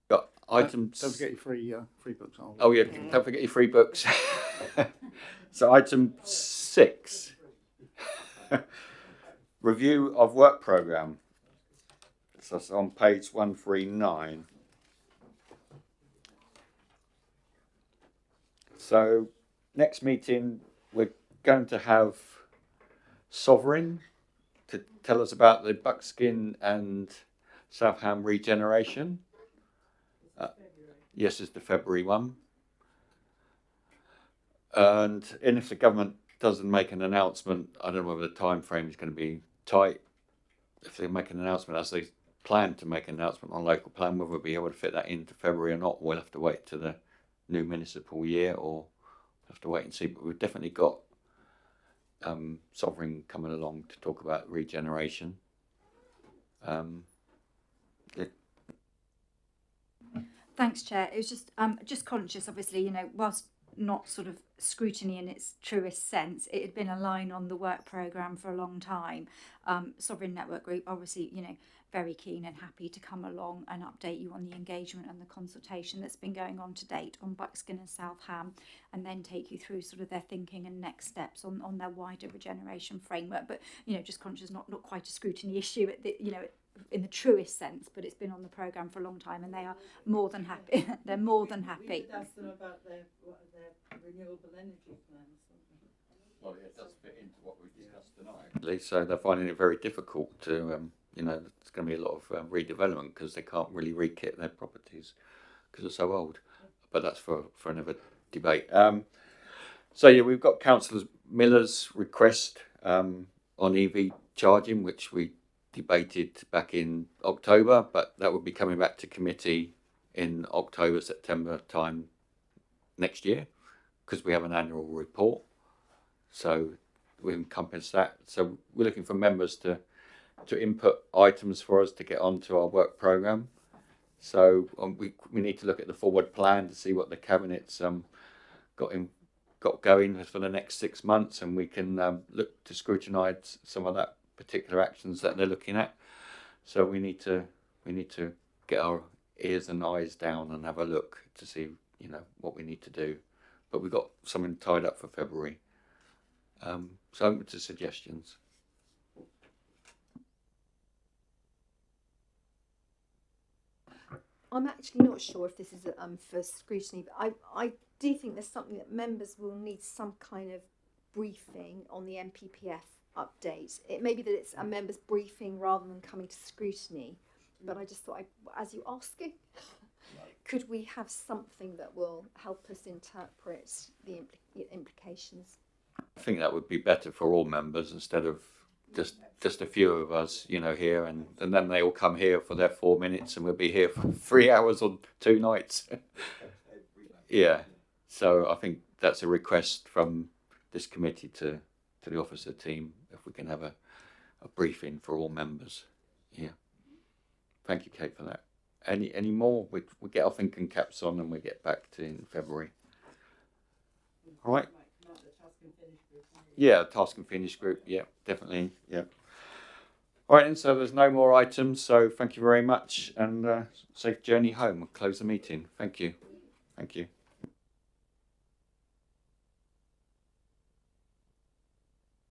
Got items. Don't forget your free books. Don't forget your free books. So item 6, review of work programme. So it's on page 139. So next meeting we're going to have Sovereign to tell us about the Buckskin and South Ham regeneration. Yes, it's the February one. And if the government doesn't make an announcement, I don't know whether the time frame is going to be tight. If they make an announcement, as they plan to make an announcement on local plan, whether we'll be able to fit that into February or not, we'll have to wait to the new municipal year, or have to wait and see. But we've definitely got Sovereign coming along to talk about regeneration. Thanks, Chair. It was just conscious, obviously, whilst not sort of scrutiny in its truest sense, it had been a line on the work programme for a long time. Sovereign Network Group, obviously, very keen and happy to come along and update you on the engagement and the consultation that's been going on to date on Buckskin and South Ham, and then take you through sort of their thinking and next steps on their wider regeneration framework. But, just conscious, not quite a scrutiny issue at the, in the truest sense, but it's been on the programme for a long time, and they are more than happy. They're more than happy. We did ask them about their renewable energy plans. Well, it does fit into what we discussed tonight. So they're finding it very difficult to, there's going to be a lot of redevelopment because they can't really re-kit their properties because they're so old. But that's for another debate. We've got Councillor Miller's request on EV charging, which we debated back in October, but that will be coming back to committee in October, September time next year. because we have an annual report. So we encompass that. So we're looking for members to input items for us to get onto our work programme. So we need to look at the forward plan to see what the Cabinet's got going for the next 6 months, and we can look to scrutinise some of that particular actions that they're looking at. So we need to get our ears and eyes down and have a look to see, you know, what we need to do. But we've got something tied up for February. So open to suggestions. I'm actually not sure if this is for scrutiny, but I do think there's something that members will need some kind of briefing on the MPPF update. It may be that it's a members' briefing rather than coming to scrutiny, but I just thought, as you asking, could we have something that will help us interpret the implications? I think that would be better for all members instead of just a few of us, you know, here, and then they all come here for their 4 minutes and we'll be here for 3 hours on 2 nights. Yeah, so I think that's a request from this committee to the officer team, if we can have a briefing for all members. Yeah, thank you, Kate, for that. Any more? We get our thinking caps on and we get back to in February. All right. Yeah, task and finish group. Yeah, definitely. Yeah. All right, and so there's no more items. So thank you very much, and safe journey home. We'll close the meeting. Thank you. Thank you.